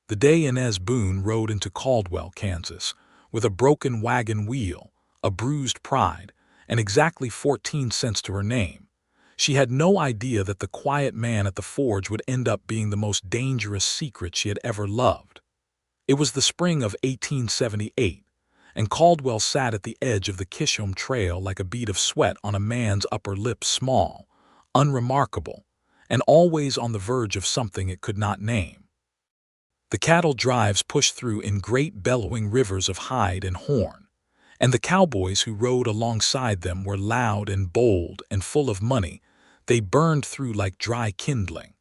The day Inez Boone rode into Caldwell, Kansas, with a broken wagon wheel, a bruised pride, and exactly 14 cents to her name, she had no idea that the quiet man at the forge would end up being the most dangerous secret she had ever loved. It was the spring of 1878, and Caldwell sat at the edge of the Kishom Trail like a bead of sweat on a man's upper lip, small, unremarkable, and always on the verge of something it could not name. The cattle drives pushed through in great bellowing rivers of hide and horn, and the cowboys who rode alongside them were loud and bold and full of money. They burned through like dry kindling.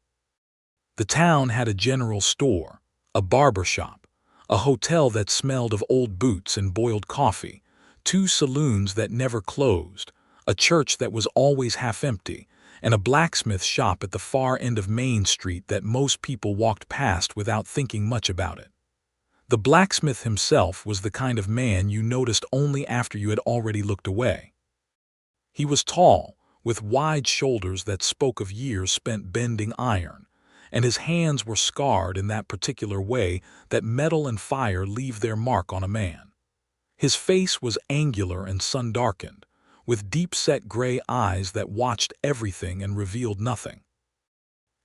The town had a general store, a barber shop, a hotel that smelled of old boots and boiled coffee, 2 saloons that never closed, a church that was always half empty, and a blacksmith shop at the far end of Main Street that most people walked past without thinking much about it. The blacksmith himself was the kind of man you noticed only after you had already looked away. He was tall, with wide shoulders that spoke of years spent bending iron, and his hands were scarred in that particular way that metal and fire leave their mark on a man. His face was angular and sun-darkened, with deep-set gray eyes that watched everything and revealed nothing.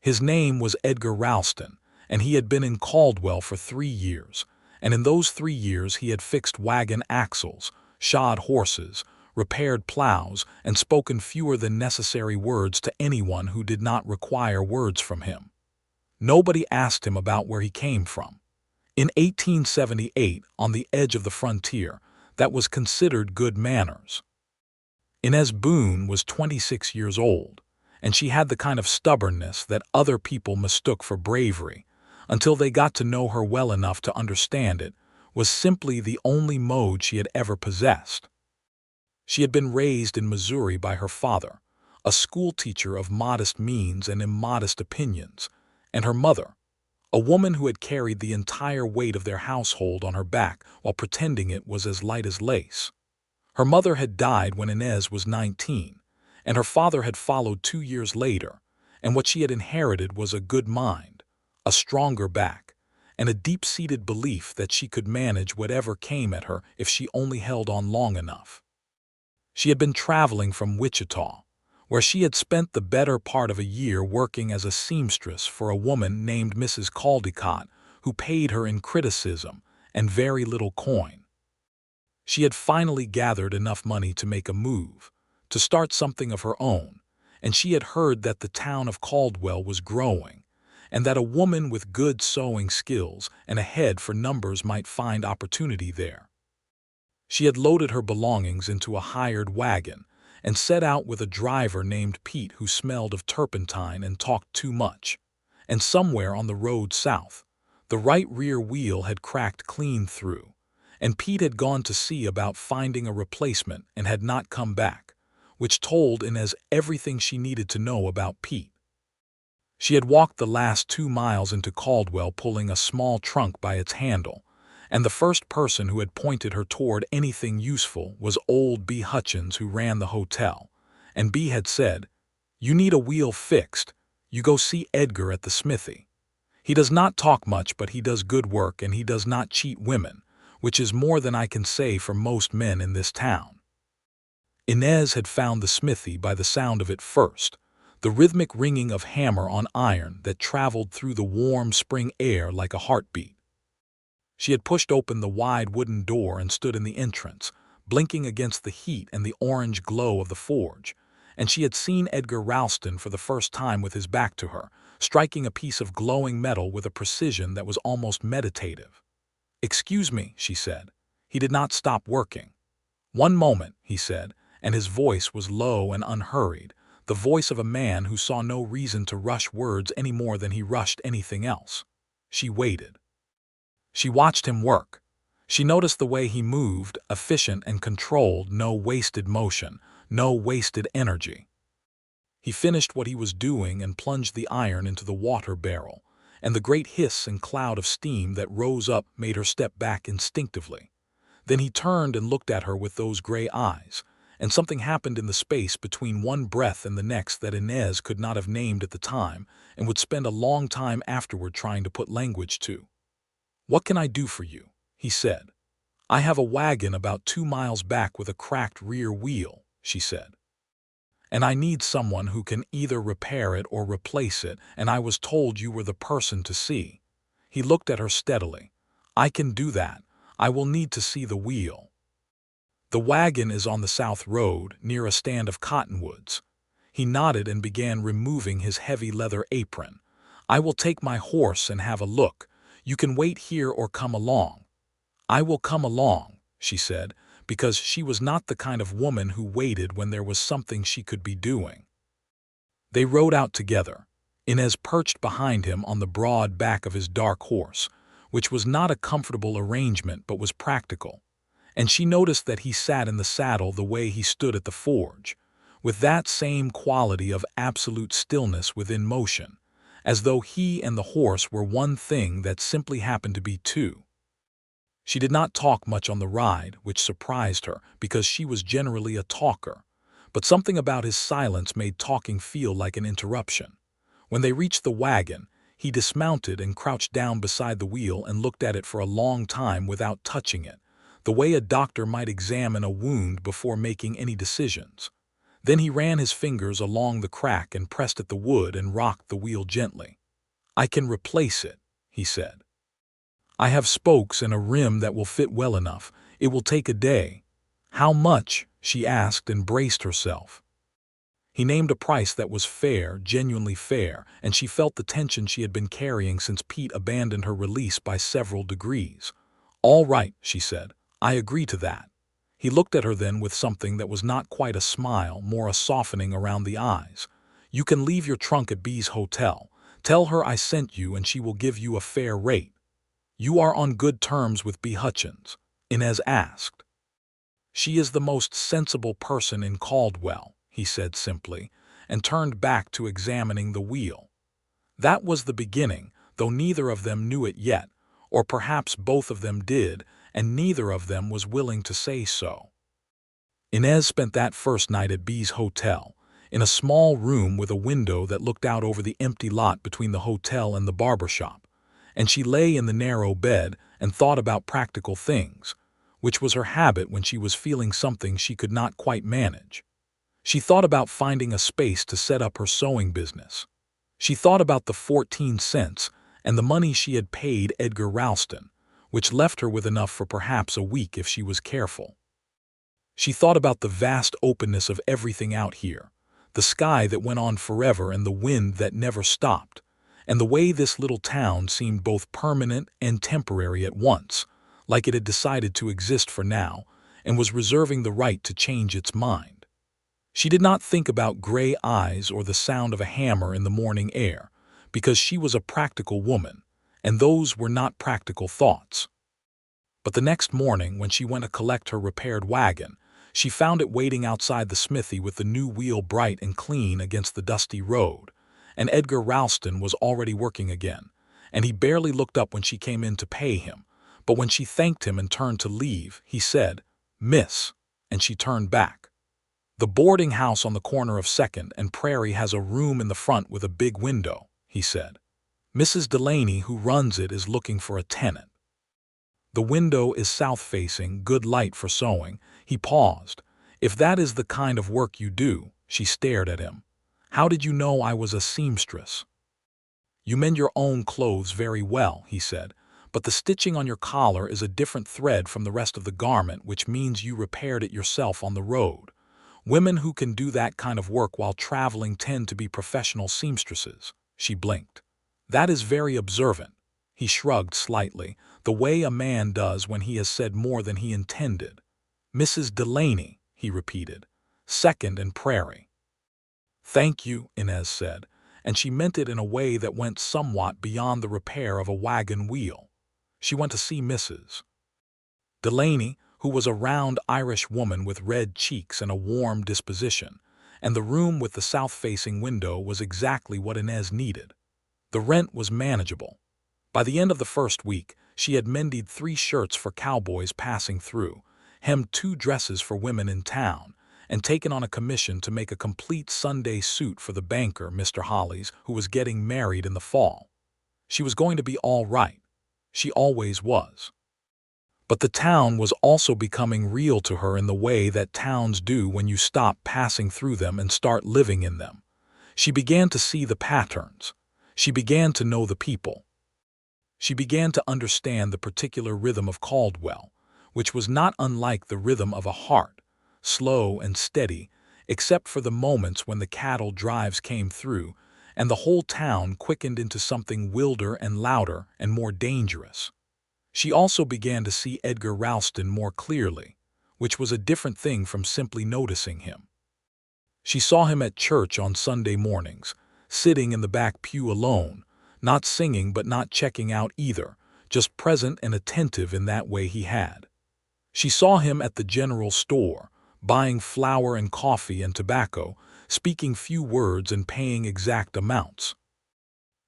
His name was Edgar Ralston, and he had been in Caldwell for 3 years, and in those 3 years he had fixed wagon axles, shod horses, repaired plows, and spoken fewer than necessary words to anyone who did not require words from him. Nobody asked him about where he came from. In 1878, on the edge of the frontier, that was considered good manners. Inez Boone was 26 years old, and she had the kind of stubbornness that other people mistook for bravery, until they got to know her well enough to understand it was simply the only mode she had ever possessed. She had been raised in Missouri by her father, a schoolteacher of modest means and immodest opinions, and her mother, a woman who had carried the entire weight of their household on her back while pretending it was as light as lace. Her mother had died when Inez was 19, and her father had followed 2 years later, and what she had inherited was a good mind, a stronger back, and a deep-seated belief that she could manage whatever came at her if she only held on long enough. She had been traveling from Wichita, where she had spent the better part of a year working as a seamstress for a woman named Mrs. Caldecott, who paid her in criticism and very little coin. She had finally gathered enough money to make a move, to start something of her own, and she had heard that the town of Caldwell was growing, and that a woman with good sewing skills and a head for numbers might find opportunity there. She had loaded her belongings into a hired wagon and set out with a driver named Pete who smelled of turpentine and talked too much. And somewhere on the road south, the right rear wheel had cracked clean through, and Pete had gone to see about finding a replacement and had not come back, which told Inez everything she needed to know about Pete. She had walked the last 2 miles into Caldwell pulling a small trunk by its handle, and the first person who had pointed her toward anything useful was old B. Hutchins, who ran the hotel, and B. had said, "You need a wheel fixed. You go see Edgar at the smithy. He does not talk much, but he does good work, and he does not cheat women, which is more than I can say for most men in this town." Inez had found the smithy by the sound of it first, the rhythmic ringing of hammer on iron that traveled through the warm spring air like a heartbeat. She had pushed open the wide wooden door and stood in the entrance, blinking against the heat and the orange glow of the forge, and she had seen Edgar Ralston for the first time with his back to her, striking a piece of glowing metal with a precision that was almost meditative. "Excuse me," she said. He did not stop working. "One moment," he said, and his voice was low and unhurried, the voice of a man who saw no reason to rush words any more than he rushed anything else. She waited. She watched him work. She noticed the way he moved, efficient and controlled, no wasted motion, no wasted energy. He finished what he was doing and plunged the iron into the water barrel, and the great hiss and cloud of steam that rose up made her step back instinctively. Then he turned and looked at her with those gray eyes, and something happened in the space between one breath and the next that Inez could not have named at the time and would spend a long time afterward trying to put language to. "What can I do for you?" he said. "I have a wagon about 2 miles back with a cracked rear wheel," she said. "And I need someone who can either repair it or replace it, and I was told you were the person to see." He looked at her steadily. "I can do that. I will need to see the wheel." "The wagon is on the South Road, near a stand of cottonwoods." He nodded and began removing his heavy leather apron. "I will take my horse and have a look. You can wait here or come along." "I will come along," she said, because she was not the kind of woman who waited when there was something she could be doing. They rode out together, Inez perched behind him on the broad back of his dark horse, which was not a comfortable arrangement but was practical, and she noticed that he sat in the saddle the way he stood at the forge, with that same quality of absolute stillness within motion, as though he and the horse were one thing that simply happened to be two. She did not talk much on the ride, which surprised her because she was generally a talker, but something about his silence made talking feel like an interruption. When they reached the wagon, he dismounted and crouched down beside the wheel and looked at it for a long time without touching it, the way a doctor might examine a wound before making any decisions. Then he ran his fingers along the crack and pressed at the wood and rocked the wheel gently. "I can replace it," he said. "I have spokes and a rim that will fit well enough. It will take a day." "How much?" she asked and braced herself. He named a price that was fair, genuinely fair, and she felt the tension she had been carrying since Pete abandoned her release by several degrees. "All right," she said. "I agree to that." He looked at her then with something that was not quite a smile, more a softening around the eyes. "You can leave your trunk at B's hotel. Tell her I sent you and she will give you a fair rate." "You are on good terms with B. Hutchins?" Inez asked. "She is the most sensible person in Caldwell," he said simply, and turned back to examining the wheel. That was the beginning, though neither of them knew it yet, or perhaps both of them did, and neither of them was willing to say so. Inez spent that first night at B's hotel, in a small room with a window that looked out over the empty lot between the hotel and the barber shop, and she lay in the narrow bed and thought about practical things, which was her habit when she was feeling something she could not quite manage. She thought about finding a space to set up her sewing business. She thought about the 14 cents and the money she had paid Edgar Ralston, which left her with enough for perhaps a week if she was careful. She thought about the vast openness of everything out here, the sky that went on forever and the wind that never stopped, and the way this little town seemed both permanent and temporary at once, like it had decided to exist for now and was reserving the right to change its mind. She did not think about gray eyes or the sound of a hammer in the morning air, because she was a practical woman, and those were not practical thoughts. But the next morning, when she went to collect her repaired wagon, she found it waiting outside the smithy with the new wheel bright and clean against the dusty road, and Edgar Ralston was already working again, and he barely looked up when she came in to pay him, but when she thanked him and turned to leave, he said, "Miss," and she turned back. "The boarding house on the corner of 2nd and Prairie has a room in the front with a big window," he said. "Mrs. Delaney, who runs it, is looking for a tenant. The window is south-facing, good light for sewing." He paused. "If that is the kind of work you do," she stared at him. "How did you know I was a seamstress?" "You mend your own clothes very well," he said, "but the stitching on your collar is a different thread from the rest of the garment, which means you repaired it yourself on the road. Women who can do that kind of work while traveling tend to be professional seamstresses." She blinked. "That is very observant." He shrugged slightly, the way a man does when he has said more than he intended. "Mrs. Delaney," he repeated. "2nd and Prairie." "Thank you," Inez said, and she meant it in a way that went somewhat beyond the repair of a wagon wheel. She went to see Mrs. Delaney, who was a round Irish woman with red cheeks and a warm disposition, and the room with the south-facing window was exactly what Inez needed. The rent was manageable. By the end of the first week, she had mended 3 shirts for cowboys passing through, hemmed 2 dresses for women in town, and taken on a commission to make a complete Sunday suit for the banker, Mr. Hollies, who was getting married in the fall. She was going to be all right. She always was. But the town was also becoming real to her in the way that towns do when you stop passing through them and start living in them. She began to see the patterns. She began to know the people. She began to understand the particular rhythm of Caldwell, which was not unlike the rhythm of a heart, slow and steady, except for the moments when the cattle drives came through, and the whole town quickened into something wilder and louder and more dangerous. She also began to see Edgar Ralston more clearly, which was a different thing from simply noticing him. She saw him at church on Sunday mornings, sitting in the back pew alone, not singing but not checking out either, just present and attentive in that way he had. She saw him at the general store, buying flour and coffee and tobacco, speaking few words and paying exact amounts.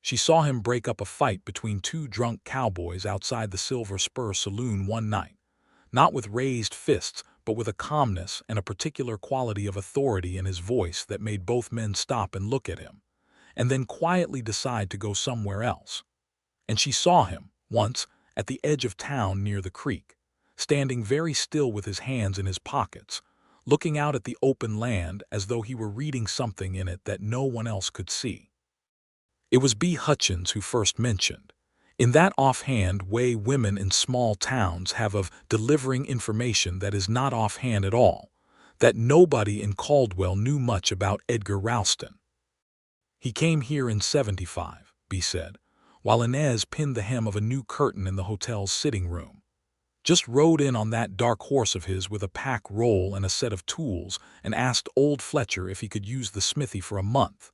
She saw him break up a fight between two drunk cowboys outside the Silver Spur Saloon one night, not with raised fists, but with a calmness and a particular quality of authority in his voice that made both men stop and look at him, and then quietly decide to go somewhere else. And she saw him, once, at the edge of town near the creek, standing very still with his hands in his pockets, looking out at the open land as though he were reading something in it that no one else could see. It was B. Hutchins who first mentioned, in that offhand way women in small towns have of delivering information that is not offhand at all, that nobody in Caldwell knew much about Edgar Ralston. He came here in '75, B. said, while Inez pinned the hem of a new curtain in the hotel's sitting room. Just rode in on that dark horse of his with a pack roll and a set of tools and asked old Fletcher if he could use the smithy for a month.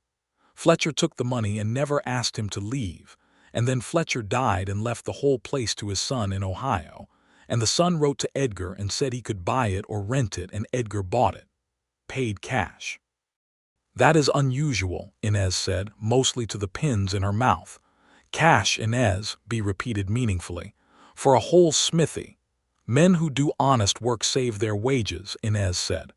Fletcher took the money and never asked him to leave, and then Fletcher died and left the whole place to his son in Ohio, and the son wrote to Edgar and said he could buy it or rent it, and Edgar bought it. Paid cash. That is unusual, Inez said, mostly to the pins in her mouth. Cash, Inez, B. repeated meaningfully. For a whole smithy. Men who do honest work save their wages, Inez said.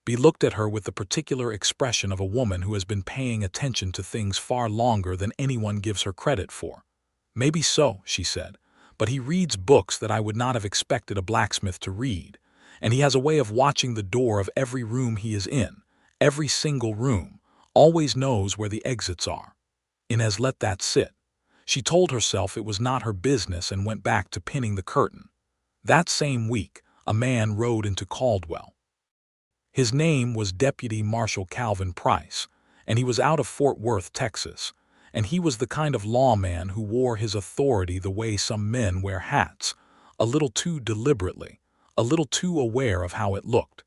B. looked at her with the particular expression of a woman who has been paying attention to things far longer than anyone gives her credit for. Maybe so, she said, but he reads books that I would not have expected a blacksmith to read, and he has a way of watching the door of every room he is in, every single room, always knows where the exits are. Inez let that sit. She told herself it was not her business and went back to pinning the curtain. That same week, a man rode into Caldwell. His name was Deputy Marshal Calvin Price, and he was out of Fort Worth, Texas, and he was the kind of lawman who wore his authority the way some men wear hats, a little too deliberately, a little too aware of how it looked.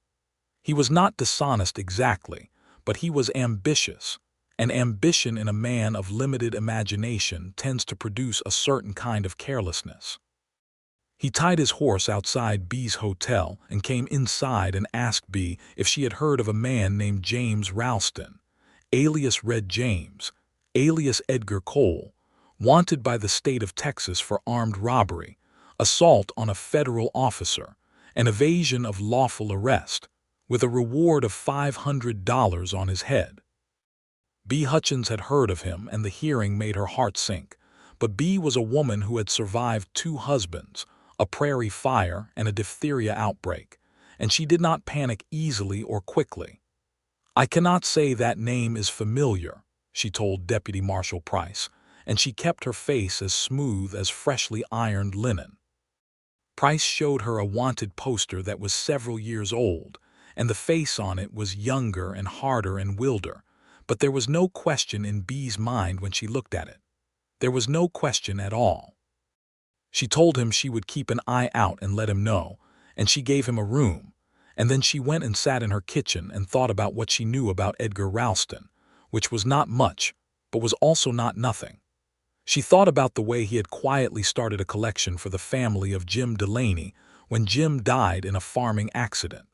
He was not dishonest exactly, but he was ambitious, and ambition in a man of limited imagination tends to produce a certain kind of carelessness. He tied his horse outside B's hotel and came inside and asked B if she had heard of a man named James Ralston, alias Red James, alias Edgar Cole, wanted by the state of Texas for armed robbery, assault on a federal officer, and evasion of lawful arrest, with a reward of $500 on his head. B. Hutchins had heard of him, and the hearing made her heart sink, but B. was a woman who had survived 2 husbands, a prairie fire and a diphtheria outbreak, and she did not panic easily or quickly. I cannot say that name is familiar, she told Deputy Marshal Price, and she kept her face as smooth as freshly ironed linen. Price showed her a wanted poster that was several years old, and the face on it was younger and harder and wilder, but there was no question in B's mind when she looked at it. There was no question at all. She told him she would keep an eye out and let him know, and she gave him a room, and then she went and sat in her kitchen and thought about what she knew about Edgar Ralston, which was not much, but was also not nothing. She thought about the way he had quietly started a collection for the family of Jim Delaney when Jim died in a farming accident.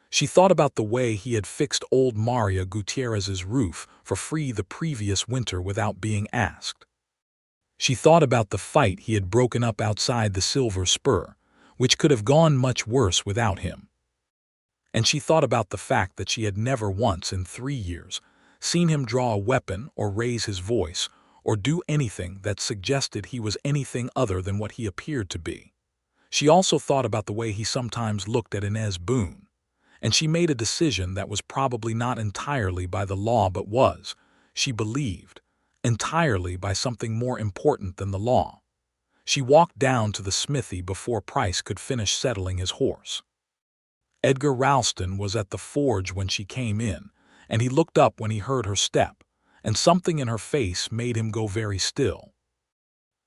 She thought about the way he had fixed old Maria Gutierrez's roof for free the previous winter without being asked. She thought about the fight he had broken up outside the Silver Spur, which could have gone much worse without him. And she thought about the fact that she had never once in 3 years seen him draw a weapon or raise his voice or do anything that suggested he was anything other than what he appeared to be. She also thought about the way he sometimes looked at Inez Boone, and she made a decision that was probably not entirely by the law but was, she believed, entirely by something more important than the law. She walked down to the smithy before Price could finish settling his horse. Edgar Ralston was at the forge when she came in, and he looked up when he heard her step, and something in her face made him go very still.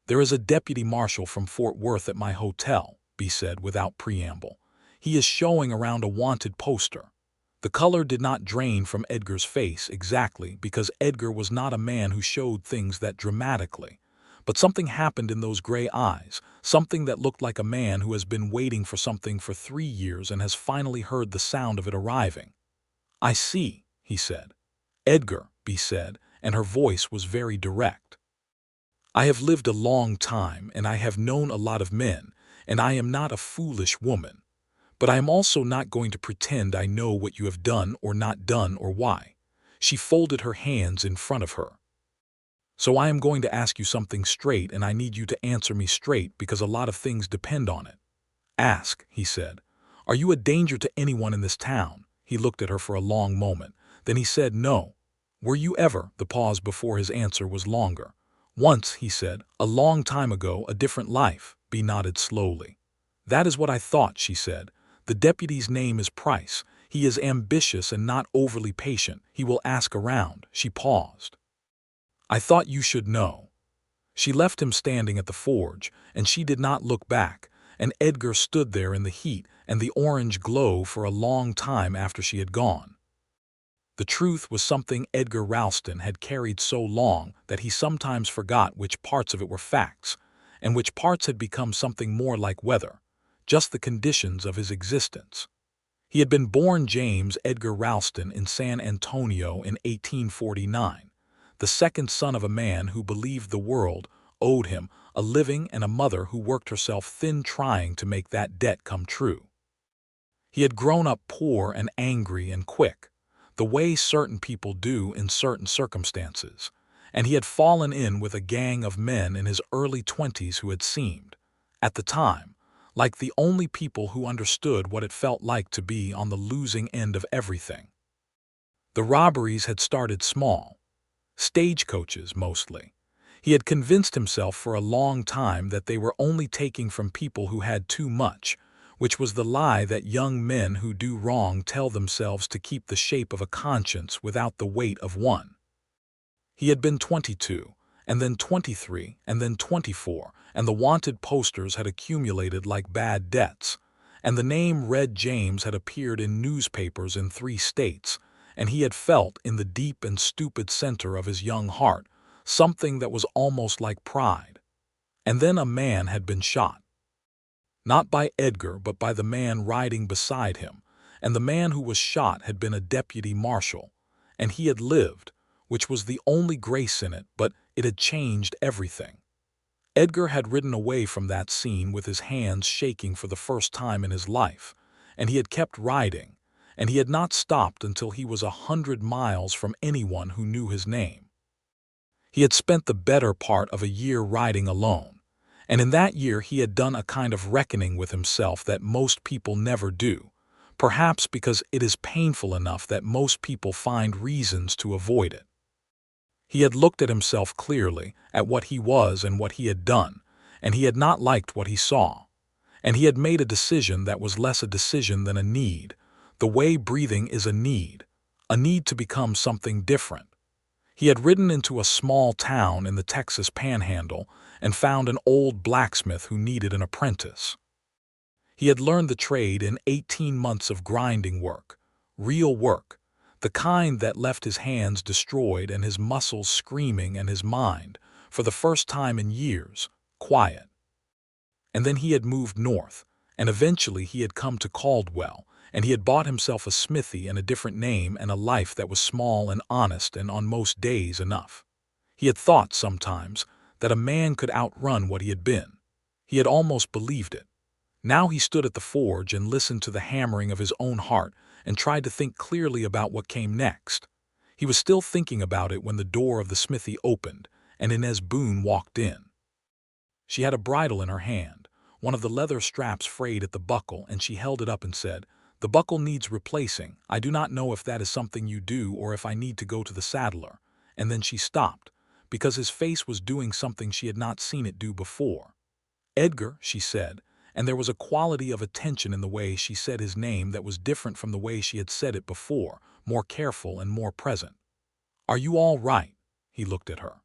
"There is a deputy marshal from Fort Worth at my hotel," B said without preamble. "He is showing around a wanted poster." The color did not drain from Edgar's face exactly because Edgar was not a man who showed things that dramatically. But something happened in those gray eyes, something that looked like a man who has been waiting for something for 3 years and has finally heard the sound of it arriving. "I see," he said. "Edgar," B said, and her voice was very direct. "I have lived a long time and I have known a lot of men, and I am not a foolish woman. But I am also not going to pretend I know what you have done or not done or why." She folded her hands in front of her. "So I am going to ask you something straight, and I need you to answer me straight because a lot of things depend on it." "Ask," he said. "Are you a danger to anyone in this town?" He looked at her for a long moment. Then he said, "No." "Were you ever?" The pause before his answer was longer. "Once," he said, "a long time ago, a different life." B nodded slowly. "That is what I thought," she said. "The deputy's name is Price. He is ambitious and not overly patient. He will ask around." She paused. "I thought you should know." She left him standing at the forge, and she did not look back, and Edgar stood there in the heat and the orange glow for a long time after she had gone. The truth was something Edgar Ralston had carried so long that he sometimes forgot which parts of it were facts, and which parts had become something more like weather, just the conditions of his existence. He had been born James Edgar Ralston in San Antonio in 1849. The second son of a man who believed the world owed him a living and a mother who worked herself thin trying to make that debt come true. He had grown up poor and angry and quick, the way certain people do in certain circumstances, and he had fallen in with a gang of men in his early 20s who had seemed, at the time, like the only people who understood what it felt like to be on the losing end of everything. The robberies had started small. Stagecoaches, mostly. He had convinced himself for a long time that they were only taking from people who had too much, which was the lie that young men who do wrong tell themselves to keep the shape of a conscience without the weight of one. He had been 22, and then 23, and then 24, and the wanted posters had accumulated like bad debts, and the name Red James had appeared in newspapers in 3 states, and he had felt in the deep and stupid center of his young heart something that was almost like pride. And then a man had been shot. Not by Edgar, but by the man riding beside him, and the man who was shot had been a deputy marshal, and he had lived, which was the only grace in it, but it had changed everything. Edgar had ridden away from that scene with his hands shaking for the first time in his life, and he had kept riding, and he had not stopped until he was 100 miles from anyone who knew his name. He had spent the better part of a year riding alone, and in that year he had done a kind of reckoning with himself that most people never do, perhaps because it is painful enough that most people find reasons to avoid it. He had looked at himself clearly, at what he was and what he had done, and he had not liked what he saw. And he had made a decision that was less a decision than a need, the way breathing is a need to become something different. He had ridden into a small town in the Texas Panhandle and found an old blacksmith who needed an apprentice. He had learned the trade in 18 months of grinding work, real work, the kind that left his hands destroyed and his muscles screaming and his mind, for the first time in years, quiet. And then he had moved north, and eventually he had come to Caldwell, and he had bought himself a smithy and a different name and a life that was small and honest and on most days enough. He had thought sometimes that a man could outrun what he had been. He had almost believed it. Now he stood at the forge and listened to the hammering of his own heart and tried to think clearly about what came next. He was still thinking about it when the door of the smithy opened, and Inez Boone walked in. She had a bridle in her hand, one of the leather straps frayed at the buckle, and she held it up and said, "The buckle needs replacing. I do not know if that is something you do or if I need to go to the saddler." And then she stopped, because his face was doing something she had not seen it do before. "Edgar," she said, and there was a quality of attention in the way she said his name that was different from the way she had said it before, more careful and more present. "Are you all right?" He looked at her.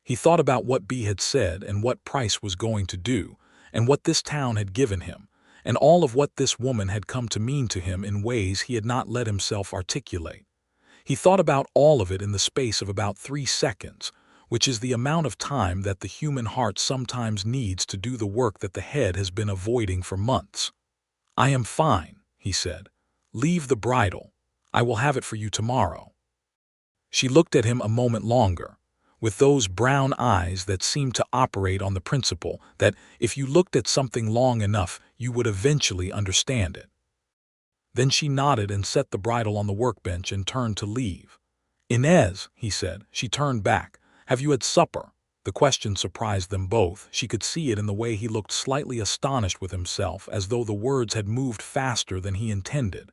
He thought about what Bea had said and what Price was going to do, and what this town had given him, and all of what this woman had come to mean to him in ways he had not let himself articulate. He thought about all of it in the space of about 3 seconds, which is the amount of time that the human heart sometimes needs to do the work that the head has been avoiding for months. "I am fine," he said. "Leave the bridle. I will have it for you tomorrow." She looked at him a moment longer, with those brown eyes that seemed to operate on the principle that if you looked at something long enough, you would eventually understand it. Then she nodded and set the bridle on the workbench and turned to leave. "Inez," he said. She turned back. "Have you had supper?" The question surprised them both. She could see it in the way he looked, slightly astonished with himself, as though the words had moved faster than he intended.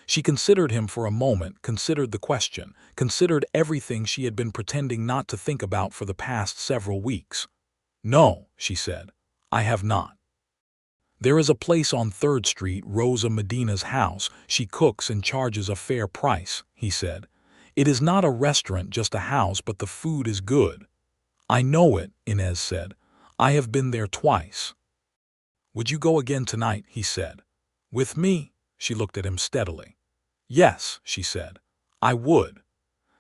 She considered him for a moment, considered the question, considered everything she had been pretending not to think about for the past several weeks. "No," she said, "I have not." "There is a place on 3rd Street, Rosa Medina's house. She cooks and charges a fair price," he said. "It is not a restaurant, just a house, but the food is good." "I know it," Inez said. "I have been there twice." "Would you go again tonight?" he said. "With me?" She looked at him steadily. "Yes," she said, "I would."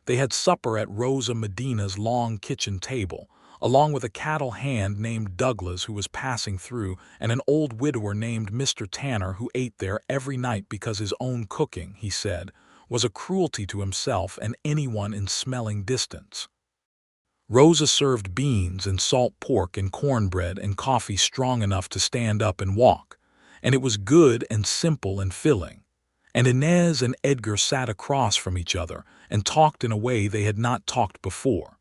They had supper at Rosa Medina's long kitchen table, along with a cattle hand named Douglas who was passing through, and an old widower named Mr. Tanner who ate there every night because his own cooking, he said, was a cruelty to himself and anyone in smelling distance. Rosa served beans and salt pork and cornbread and coffee strong enough to stand up and walk, and it was good and simple and filling. And Inez and Edgar sat across from each other and talked in a way they had not talked before.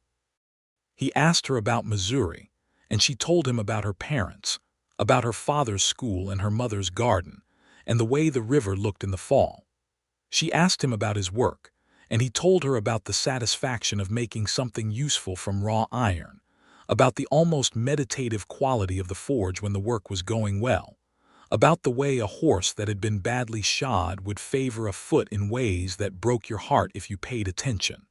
He asked her about Missouri, and she told him about her parents, about her father's school and her mother's garden, and the way the river looked in the fall. She asked him about his work, and he told her about the satisfaction of making something useful from raw iron, about the almost meditative quality of the forge when the work was going well, about the way a horse that had been badly shod would favor a foot in ways that broke your heart if you paid attention.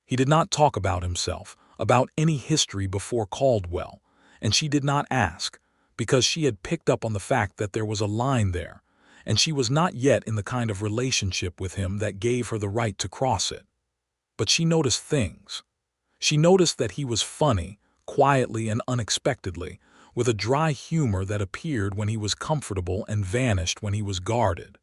He did not talk about himself, about any history before Caldwell, and she did not ask, because she had picked up on the fact that there was a line there, and she was not yet in the kind of relationship with him that gave her the right to cross it. But she noticed things. She noticed that he was funny, quietly and unexpectedly, with a dry humor that appeared when he was comfortable and vanished when he was guarded.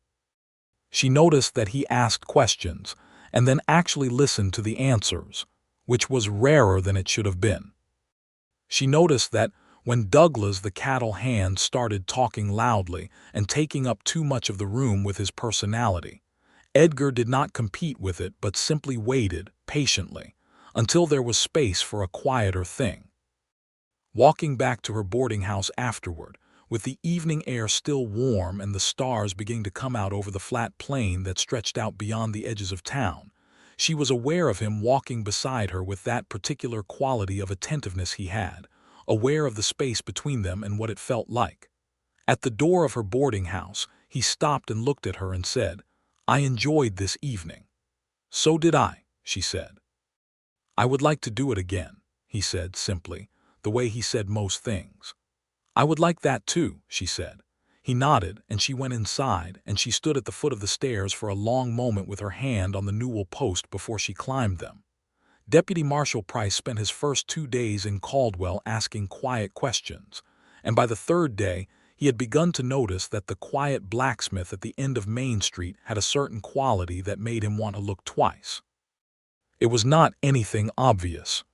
She noticed that he asked questions and then actually listened to the answers, which was rarer than it should have been. She noticed that when Douglas the cattle hand started talking loudly and taking up too much of the room with his personality, Edgar did not compete with it but simply waited, patiently, until there was space for a quieter thing. Walking back to her boarding house afterward, with the evening air still warm and the stars beginning to come out over the flat plain that stretched out beyond the edges of town, she was aware of him walking beside her with that particular quality of attentiveness he had, aware of the space between them and what it felt like. At the door of her boarding house, he stopped and looked at her and said, "I enjoyed this evening." "So did I," she said. "I would like to do it again," he said simply, the way he said most things. "I would like that too," she said. He nodded, and she went inside, and she stood at the foot of the stairs for a long moment with her hand on the newel post before she climbed them. Deputy Marshal Price spent his first 2 days in Caldwell asking quiet questions, and by the 3rd day he had begun to notice that the quiet blacksmith at the end of Main Street had a certain quality that made him want to look twice. It was not anything obvious.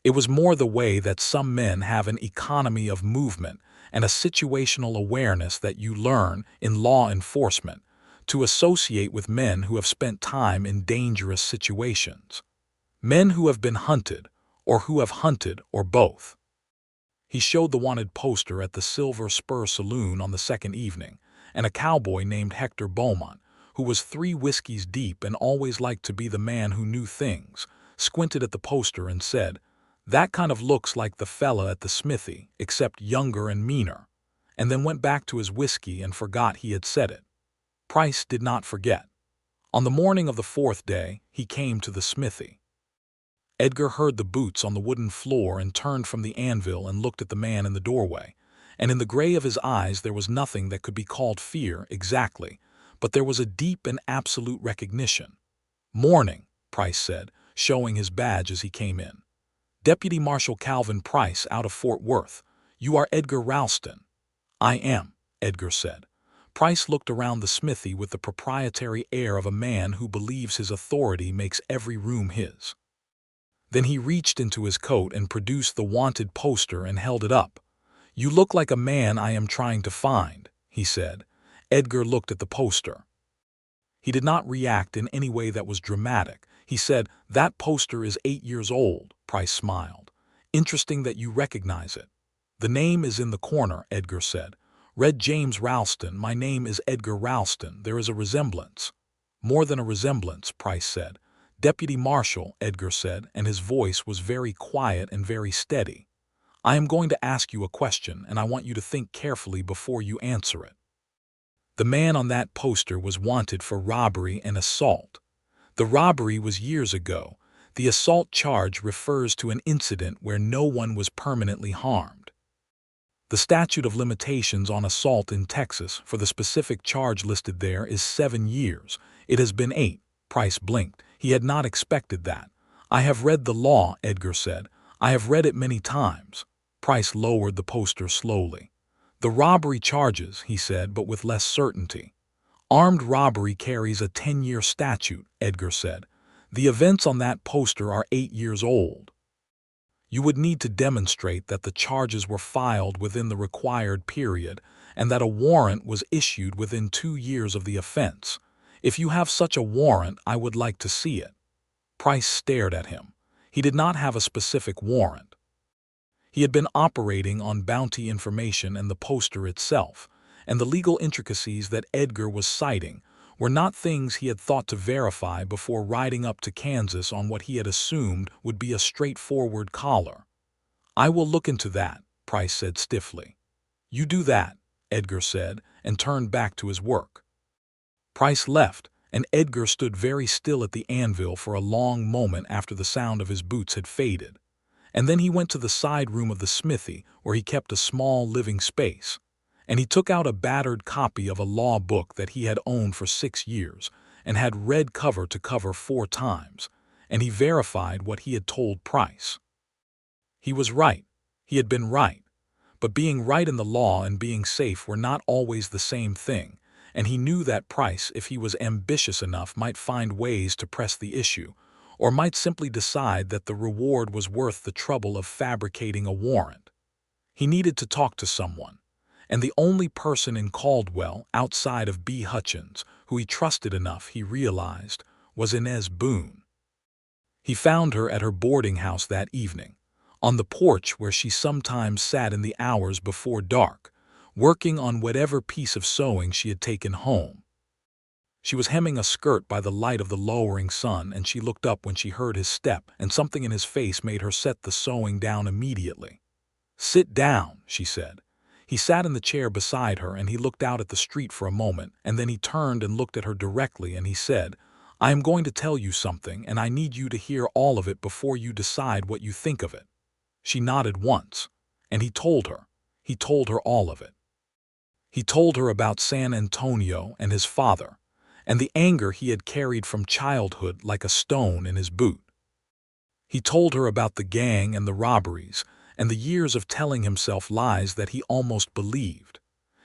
It was more the way that some men have an economy of movement and a situational awareness that you learn in law enforcement to associate with men who have spent time in dangerous situations. Men who have been hunted, or who have hunted, or both. He showed the wanted poster at the Silver Spur Saloon on the second evening, and a cowboy named Hector Beaumont, who was 3 whiskeys deep and always liked to be the man who knew things, squinted at the poster and said, "That kind of looks like the fella at the smithy, except younger and meaner," and then went back to his whiskey and forgot he had said it. Price did not forget. On the morning of the 4th day, he came to the smithy. Edgar heard the boots on the wooden floor and turned from the anvil and looked at the man in the doorway, and in the gray of his eyes there was nothing that could be called fear exactly, but there was a deep and absolute recognition. "Morning," Price said, showing his badge as he came in. "Deputy Marshal Calvin Price out of Fort Worth. You are Edgar Ralston." "I am," Edgar said. Price looked around the smithy with the proprietary air of a man who believes his authority makes every room his. Then he reached into his coat and produced the wanted poster and held it up. "You look like a man I am trying to find," he said. Edgar looked at the poster. He did not react in any way that was dramatic. He said, "That poster is 8 years old," Price smiled. "Interesting that you recognize it." "The name is in the corner," Edgar said. "Read James Ralston. My name is Edgar Ralston. There is a resemblance." "More than a resemblance," Price said. "Deputy Marshal," Edgar said, and his voice was very quiet and very steady. "I am going to ask you a question, and I want you to think carefully before you answer it. The man on that poster was wanted for robbery and assault. The robbery was years ago. The assault charge refers to an incident where no one was permanently harmed. The statute of limitations on assault in Texas for the specific charge listed there is 7 years. It has been 8. Price blinked. He had not expected that. "I have read the law," Edgar said. "I have read it many times." Price lowered the poster slowly. "The robbery charges," he said, but with less certainty. "Armed robbery carries a 10-year statute," Edgar said. "The events on that poster are 8 years old. You would need to demonstrate that the charges were filed within the required period and that a warrant was issued within 2 years of the offense. If you have such a warrant, I would like to see it." Price stared at him. He did not have a specific warrant. He had been operating on bounty information and the poster itself, and the legal intricacies that Edgar was citing were not things he had thought to verify before riding up to Kansas on what he had assumed would be a straightforward collar. "I will look into that," Price said stiffly. "You do that," Edgar said, and turned back to his work. Price left, and Edgar stood very still at the anvil for a long moment after the sound of his boots had faded. And then he went to the side room of the smithy, where he kept a small living space, and he took out a battered copy of a law book that he had owned for 6 years and had read cover to cover 4 times, and he verified what he had told Price. He was right. He had been right. But being right in the law and being safe were not always the same thing, and he knew that Price, if he was ambitious enough, might find ways to press the issue, or might simply decide that the reward was worth the trouble of fabricating a warrant. He needed to talk to someone, and the only person in Caldwell, outside of B. Hutchins, who he trusted enough, he realized, was Inez Boone. He found her at her boarding house that evening, on the porch where she sometimes sat in the hours before dark, working on whatever piece of sewing she had taken home. She was hemming a skirt by the light of the lowering sun, and she looked up when she heard his step, and something in his face made her set the sewing down immediately. "Sit down," she said. He sat in the chair beside her, and he looked out at the street for a moment, and then he turned and looked at her directly, and he said, "I am going to tell you something, and I need you to hear all of it before you decide what you think of it." She nodded once, and he told her. He told her all of it. He told her about San Antonio and his father, and the anger he had carried from childhood like a stone in his boot. He told her about the gang and the robberies, and the years of telling himself lies that he almost believed.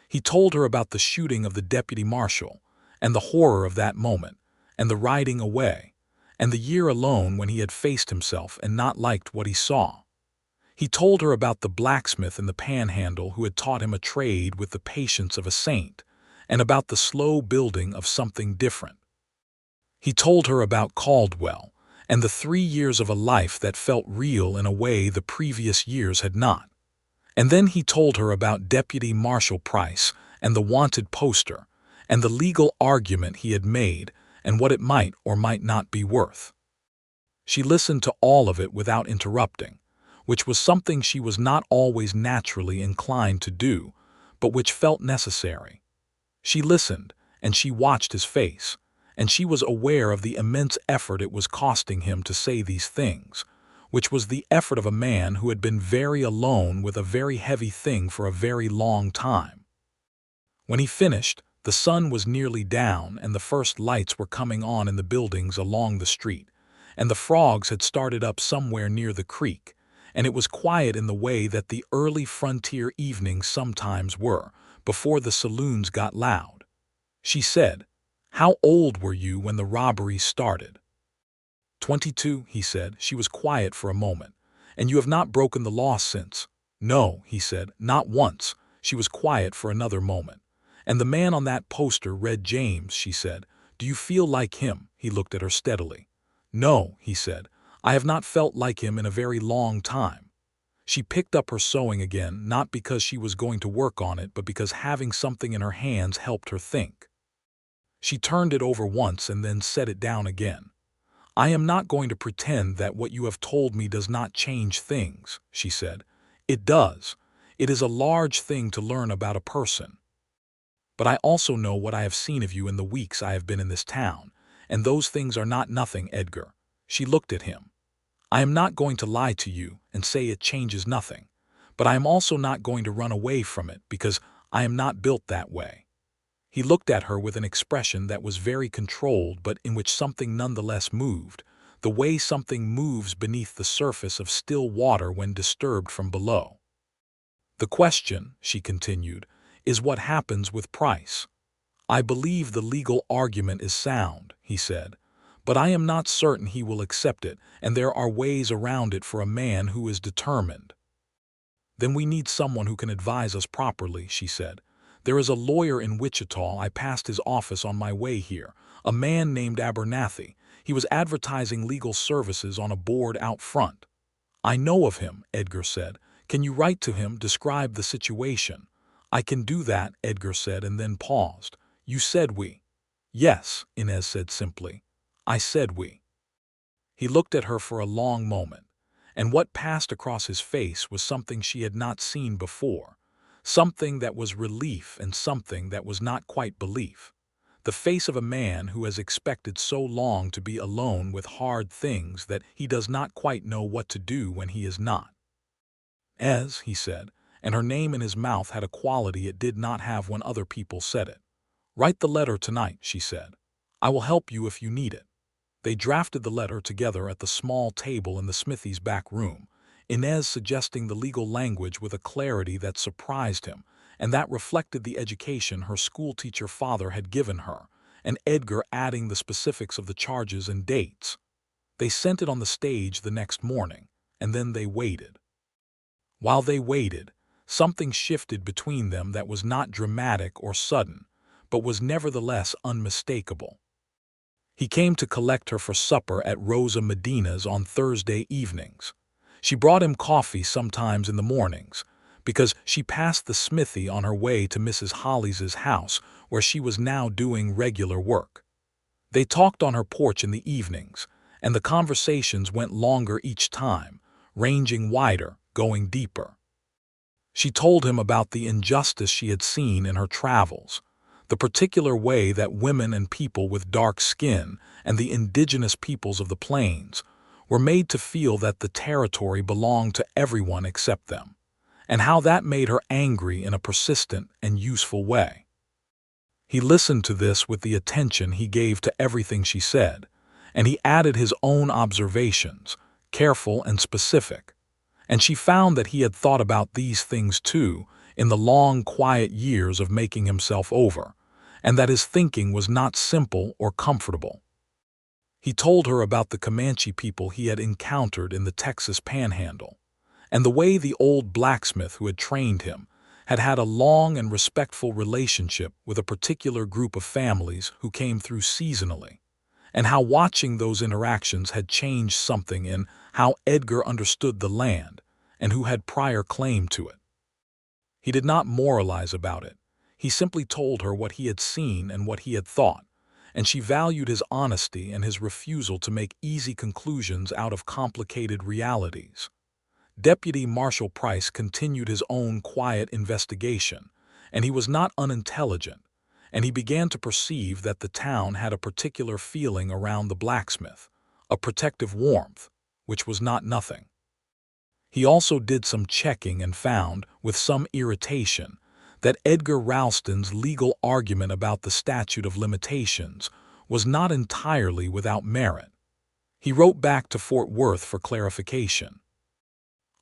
He told her about the shooting of the deputy marshal, and the horror of that moment, and the riding away, and the year alone when he had faced himself and not liked what he saw. He told her about the blacksmith in the Panhandle who had taught him a trade with the patience of a saint, and about the slow building of something different. He told her about Caldwell, and the 3 years of a life that felt real in a way the previous years had not. And then he told her about Deputy Marshal Price and the wanted poster, and the legal argument he had made, and what it might or might not be worth. She listened to all of it without interrupting, which was something she was not always naturally inclined to do, but which felt necessary. She listened, and she watched his face, and she was aware of the immense effort it was costing him to say these things, which was the effort of a man who had been very alone with a very heavy thing for a very long time. When he finished, the sun was nearly down and the first lights were coming on in the buildings along the street, and the frogs had started up somewhere near the creek, and it was quiet in the way that the early frontier evenings sometimes were, before the saloons got loud. She said, "How old were you when the robberies started?" 22, he said. She was quiet for a moment. "And you have not broken the law since?" "No," he said, "not once." She was quiet for another moment. "And the man on that poster read James," she said. "Do you feel like him?" He looked at her steadily. "No," he said, "I have not felt like him in a very long time." She picked up her sewing again, not because she was going to work on it, but because having something in her hands helped her think. She turned it over once and then set it down again. "I am not going to pretend that what you have told me does not change things," she said. "It does. It is a large thing to learn about a person. But I also know what I have seen of you in the weeks I have been in this town, and those things are not nothing, Edgar." She looked at him. "I am not going to lie to you and say it changes nothing, but I am also not going to run away from it because I am not built that way." He looked at her with an expression that was very controlled but in which something nonetheless moved, the way something moves beneath the surface of still water when disturbed from below. "The question," she continued, "is what happens with Price. I believe the legal argument is sound," he said, "but I am not certain he will accept it, and there are ways around it for a man who is determined." "Then we need someone who can advise us properly," she said. "There is a lawyer in Wichita. I passed his office on my way here, a man named Abernathy. He was advertising legal services on a board out front." "I know of him," Edgar said. "Can you write to him, describe the situation?" "I can do that," Edgar said, and then paused. "You said we." "Yes," Inez said simply. "I said we." He looked at her for a long moment, and what passed across his face was something she had not seen before, something that was relief and something that was not quite belief. The face of a man who has expected so long to be alone with hard things that he does not quite know what to do when he is not. "Ez," he said, and her name in his mouth had a quality it did not have when other people said it. "Write the letter tonight," she said. "I will help you if you need it." They drafted the letter together at the small table in the smithy's back room, Inez suggesting the legal language with a clarity that surprised him, and that reflected the education her schoolteacher father had given her, and Edgar adding the specifics of the charges and dates. They sent it on the stage the next morning, and then they waited. While they waited, something shifted between them that was not dramatic or sudden, but was nevertheless unmistakable. He came to collect her for supper at Rosa Medina's on Thursday evenings. She brought him coffee sometimes in the mornings, because she passed the smithy on her way to Mrs. Hollis's house, where she was now doing regular work. They talked on her porch in the evenings, and the conversations went longer each time, ranging wider, going deeper. She told him about the injustice she had seen in her travels, the particular way that women and people with dark skin and the indigenous peoples of the plains were made to feel that the territory belonged to everyone except them, and how that made her angry in a persistent and useful way. He listened to this with the attention he gave to everything she said, and he added his own observations, careful and specific, and she found that he had thought about these things too in the long, quiet years of making himself over, and that his thinking was not simple or comfortable. He told her about the Comanche people he had encountered in the Texas Panhandle, and the way the old blacksmith who had trained him had had a long and respectful relationship with a particular group of families who came through seasonally, and how watching those interactions had changed something in how Edgar understood the land and who had prior claim to it. He did not moralize about it. He simply told her what he had seen and what he had thought, and she valued his honesty and his refusal to make easy conclusions out of complicated realities. Deputy Marshal Price continued his own quiet investigation, and he was not unintelligent, and he began to perceive that the town had a particular feeling around the blacksmith, a protective warmth, which was not nothing. He also did some checking and found, with some irritation, that Edgar Ralston's legal argument about the statute of limitations was not entirely without merit. He wrote back to Fort Worth for clarification.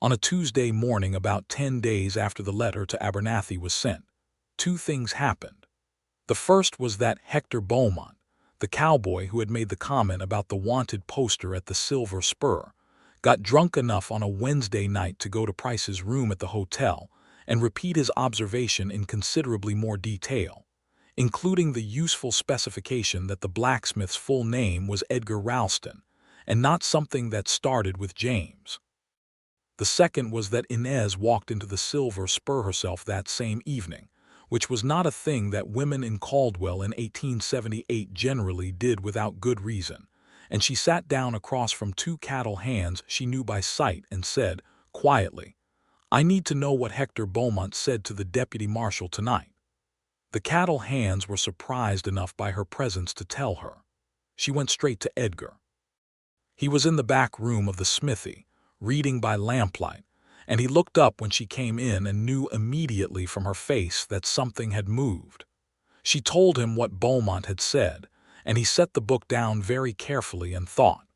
On a Tuesday morning about 10 days after the letter to Abernathy was sent, two things happened. The first was that Hector Beaumont, the cowboy who had made the comment about the wanted poster at the Silver Spur, got drunk enough on a Wednesday night to go to Price's room at the hotel and repeat his observation in considerably more detail, including the useful specification that the blacksmith's full name was Edgar Ralston, and not something that started with James. The second was that Inez walked into the Silver Spur herself that same evening, which was not a thing that women in Caldwell in 1878 generally did without good reason, and she sat down across from two cattle hands she knew by sight and said, quietly, "I need to know what Hector Beaumont said to the deputy marshal tonight." The cattle hands were surprised enough by her presence to tell her. She went straight to Edgar. He was in the back room of the smithy, reading by lamplight, and he looked up when she came in and knew immediately from her face that something had moved. She told him what Beaumont had said, and he set the book down very carefully and thought.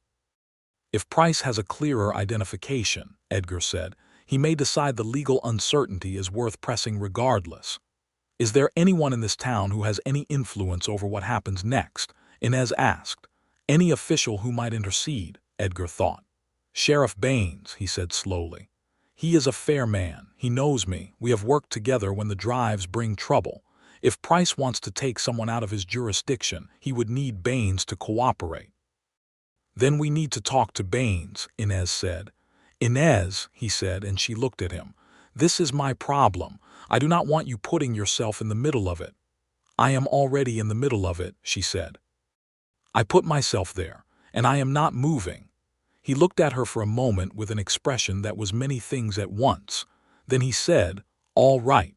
"If Price has a clearer identification," Edgar said, "he may decide the legal uncertainty is worth pressing regardless." "Is there anyone in this town who has any influence over what happens next?" Inez asked. "Any official who might intercede?" Edgar thought. "Sheriff Baines," he said slowly. "He is a fair man. He knows me. We have worked together when the drives bring trouble. If Price wants to take someone out of his jurisdiction, he would need Baines to cooperate." "Then we need to talk to Baines," Inez said. "Inez," he said, and she looked at him, "this is my problem. I do not want you putting yourself in the middle of it." "I am already in the middle of it," she said. "I put myself there, and I am not moving." He looked at her for a moment with an expression that was many things at once. Then he said, "All right."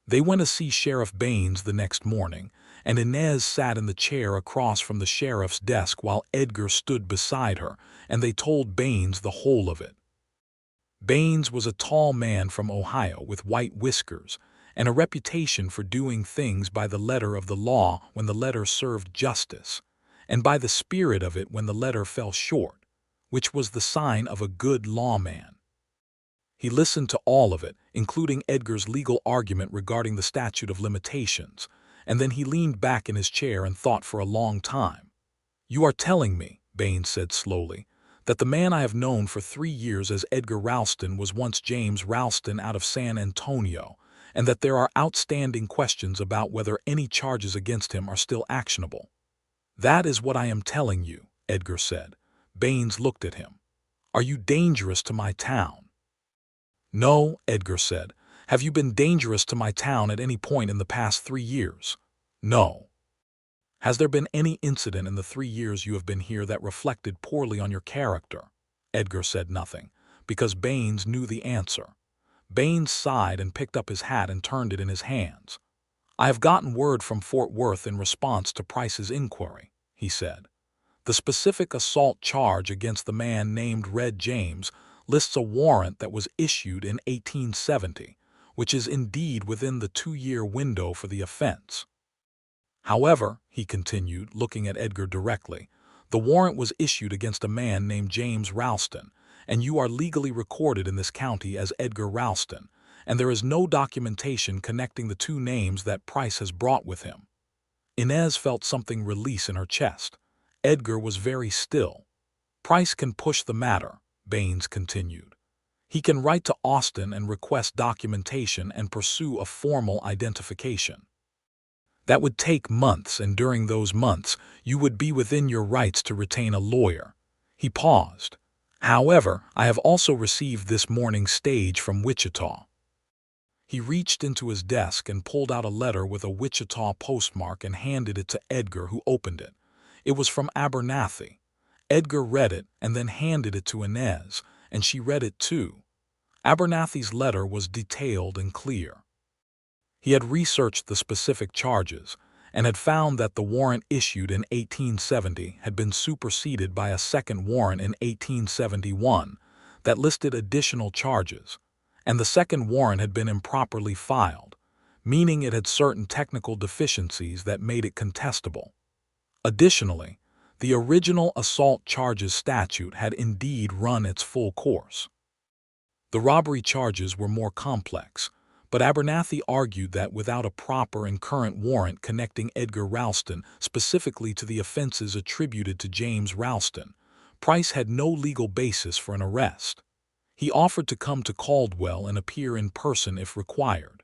They went to see Sheriff Baines the next morning, and Inez sat in the chair across from the sheriff's desk while Edgar stood beside her, and they told Baines the whole of it. Baines was a tall man from Ohio with white whiskers, and a reputation for doing things by the letter of the law when the letter served justice, and by the spirit of it when the letter fell short, which was the sign of a good lawman. He listened to all of it, including Edgar's legal argument regarding the statute of limitations, and then he leaned back in his chair and thought for a long time. "You are telling me," Baines said slowly, "that the man I have known for 3 years as Edgar Ralston was once James Ralston out of San Antonio, and that there are outstanding questions about whether any charges against him are still actionable." "That is what I am telling you," Edgar said. Baines looked at him. "Are you dangerous to my town?" "No," Edgar said. "Have you been dangerous to my town at any point in the past 3 years?" "No." "Has there been any incident in the 3 years you have been here that reflected poorly on your character?" Edgar said nothing, because Baines knew the answer. Baines sighed and picked up his hat and turned it in his hands. "I have gotten word from Fort Worth in response to Price's inquiry," he said. "The specific assault charge against the man named Red James lists a warrant that was issued in 1870, which is indeed within the 2-year window for the offense. However," he continued, looking at Edgar directly, "the warrant was issued against a man named James Ralston, and you are legally recorded in this county as Edgar Ralston, and there is no documentation connecting the two names that Price has brought with him." Inez felt something release in her chest. Edgar was very still. "Price can push the matter," Baines continued. "He can write to Austin and request documentation and pursue a formal identification. That would take months, and during those months, you would be within your rights to retain a lawyer. He paused. However, I have also received this morning's stage from Wichita. He reached into his desk and pulled out a letter with a Wichita postmark and handed it to Edgar, who opened it. It was from Abernathy. Edgar read it and then handed it to Inez, and she read it too. Abernathy's letter was detailed and clear. He had researched the specific charges and had found that the warrant issued in 1870 had been superseded by a second warrant in 1871 that listed additional charges, and the second warrant had been improperly filed, meaning it had certain technical deficiencies that made it contestable. Additionally, the original assault charges statute had indeed run its full course. The robbery charges were more complex, but Abernathy argued that without a proper and current warrant connecting Edgar Ralston specifically to the offenses attributed to James Ralston, Price had no legal basis for an arrest. He offered to come to Caldwell and appear in person if required.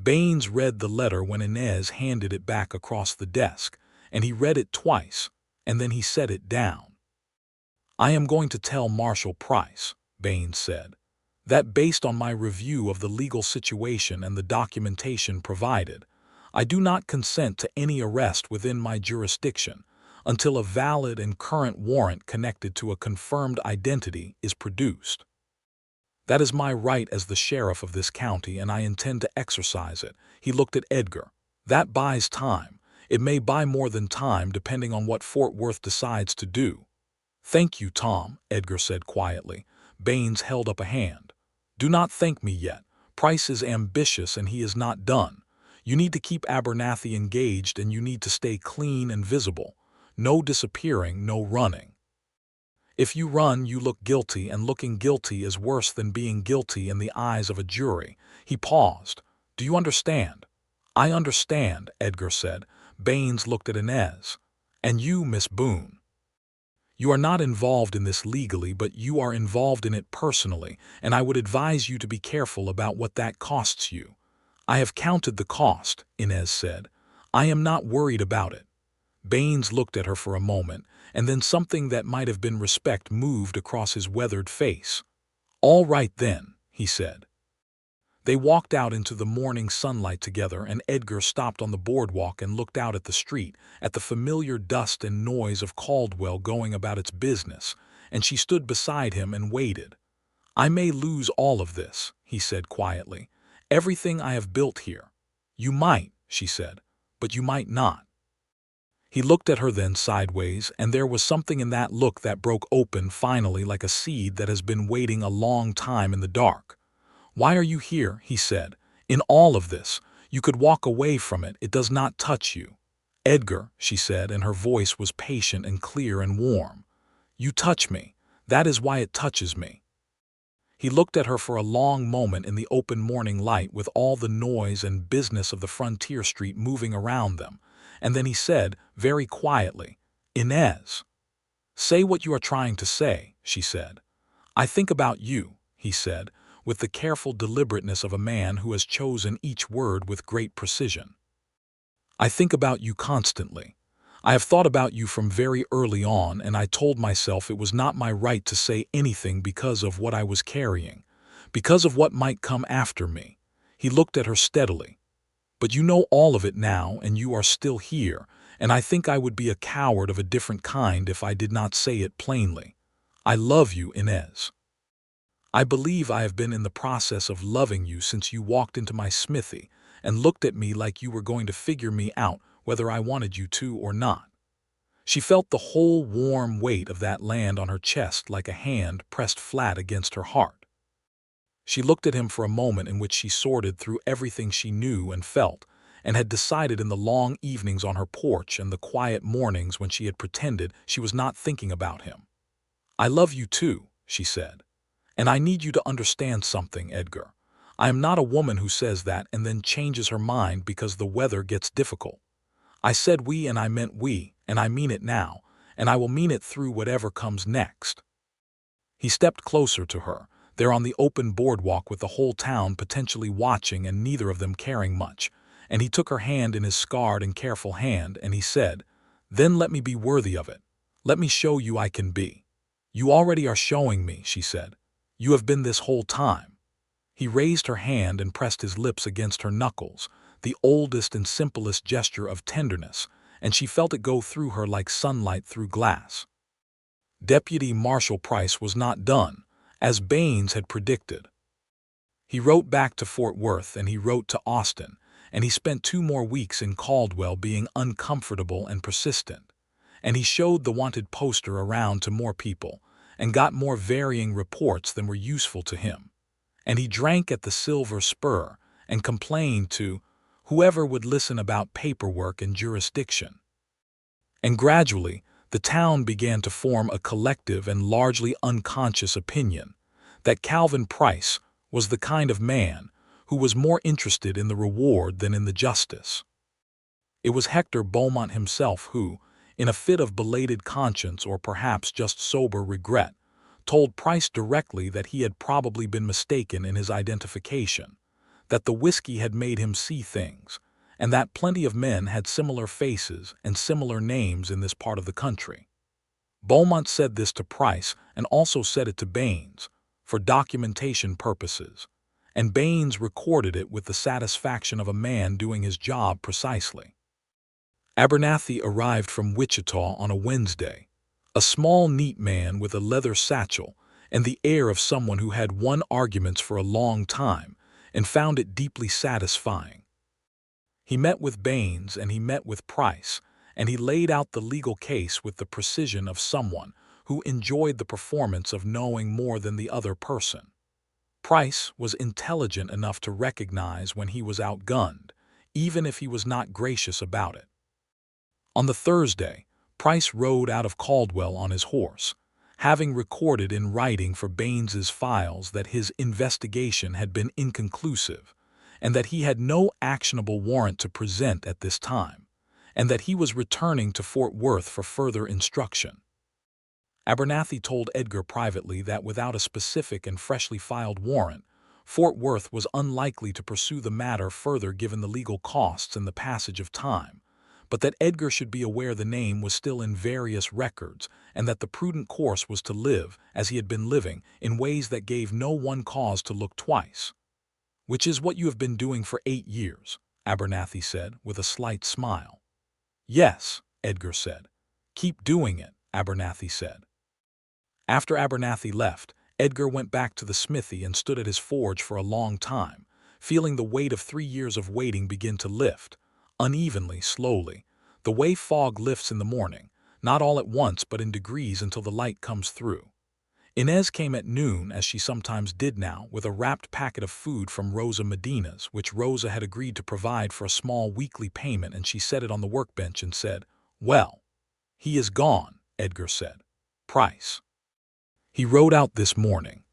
Baines read the letter when Inez handed it back across the desk, and he read it twice, and then he set it down. "I am going to tell Marshal Price," Baines said, "that based on my review of the legal situation and the documentation provided, I do not consent to any arrest within my jurisdiction until a valid and current warrant connected to a confirmed identity is produced. That is my right as the sheriff of this county, and I intend to exercise it." He looked at Edgar. "That buys time. It may buy more than time depending on what Fort Worth decides to do." "Thank you, Tom," Edgar said quietly. Baines held up a hand. "Do not thank me yet. Price is ambitious and he is not done. You need to keep Abernathy engaged, and you need to stay clean and visible. No disappearing, no running. If you run, you look guilty, and looking guilty is worse than being guilty in the eyes of a jury." He paused. "Do you understand?" "I understand," Edgar said. Baines looked at Inez. "And you, Miss Boone? You are not involved in this legally, but you are involved in it personally, and I would advise you to be careful about what that costs you." "I have counted the cost," Inez said. "I am not worried about it." Baines looked at her for a moment, and then something that might have been respect moved across his weathered face. "All right then," he said. They walked out into the morning sunlight together, and Edgar stopped on the boardwalk and looked out at the street, at the familiar dust and noise of Caldwell going about its business, and she stood beside him and waited. "I may lose all of this," he said quietly. "Everything I have built here." "You might," she said, "but you might not." He looked at her then sideways, and there was something in that look that broke open finally like a seed that has been waiting a long time in the dark. "Why are you here?" he said. "In all of this, you could walk away from it. It does not touch you." "Edgar," she said, and her voice was patient and clear and warm. "You touch me. That is why it touches me." He looked at her for a long moment in the open morning light with all the noise and business of the frontier street moving around them, and then he said, very quietly, "Inez." "Say what you are trying to say," she said. "I think about you," he said, with the careful deliberateness of a man who has chosen each word with great precision. "I think about you constantly. I have thought about you from very early on, and I told myself it was not my right to say anything because of what I was carrying, because of what might come after me." He looked at her steadily. "But you know all of it now, and you are still here, and I think I would be a coward of a different kind if I did not say it plainly. I love you, Inez. I believe I have been in the process of loving you since you walked into my smithy and looked at me like you were going to figure me out whether I wanted you to or not." She felt the whole warm weight of that land on her chest like a hand pressed flat against her heart. She looked at him for a moment in which she sorted through everything she knew and felt, and had decided in the long evenings on her porch and the quiet mornings when she had pretended she was not thinking about him. "I love you too," she said. "And I need you to understand something, Edgar. I am not a woman who says that and then changes her mind because the weather gets difficult. I said we and I meant we, and I mean it now, and I will mean it through whatever comes next." He stepped closer to her, there on the open boardwalk with the whole town potentially watching and neither of them caring much, and he took her hand in his scarred and careful hand, and he said, "Then let me be worthy of it. Let me show you I can be." "You already are showing me," she said. "You have been this whole time." He raised her hand and pressed his lips against her knuckles, the oldest and simplest gesture of tenderness, and she felt it go through her like sunlight through glass. Deputy Marshal Price was not done, as Baines had predicted. He wrote back to Fort Worth, and he wrote to Austin, and he spent 2 more weeks in Caldwell being uncomfortable and persistent. And he showed the wanted poster around to more people, and got more varying reports than were useful to him. And he drank at the Silver Spur, and complained to whoever would listen about paperwork and jurisdiction. And gradually, the town began to form a collective and largely unconscious opinion that Calvin Price was the kind of man who was more interested in the reward than in the justice. It was Hector Beaumont himself who, in a fit of belated conscience or perhaps just sober regret, told Price directly that he had probably been mistaken in his identification, that the whiskey had made him see things, and that plenty of men had similar faces and similar names in this part of the country. Beaumont said this to Price and also said it to Baines, for documentation purposes, and Baines recorded it with the satisfaction of a man doing his job precisely. Abernathy arrived from Wichita on a Wednesday, a small, neat man with a leather satchel and the air of someone who had won arguments for a long time and found it deeply satisfying. He met with Baines and he met with Price, and he laid out the legal case with the precision of someone who enjoyed the performance of knowing more than the other person. Price was intelligent enough to recognize when he was outgunned, even if he was not gracious about it. On the Thursday, Price rode out of Caldwell on his horse, having recorded in writing for Baines's files that his investigation had been inconclusive, and that he had no actionable warrant to present at this time, and that he was returning to Fort Worth for further instruction. Abernathy told Edgar privately that without a specific and freshly filed warrant, Fort Worth was unlikely to pursue the matter further given the legal costs and the passage of time, but that Edgar should be aware the name was still in various records and that the prudent course was to live, as he had been living, in ways that gave no one cause to look twice. "Which is what you have been doing for 8 years, Abernathy said, with a slight smile. "Yes," Edgar said. "Keep doing it," Abernathy said. After Abernathy left, Edgar went back to the smithy and stood at his forge for a long time, feeling the weight of 3 years of waiting begin to lift, unevenly, slowly, the way fog lifts in the morning, not all at once but in degrees until the light comes through. Inez came at noon, as she sometimes did now, with a wrapped packet of food from Rosa Medina's, which Rosa had agreed to provide for a small weekly payment, and she set it on the workbench and said, "Well, he is gone," Edgar said. "Price. He rode out this morning."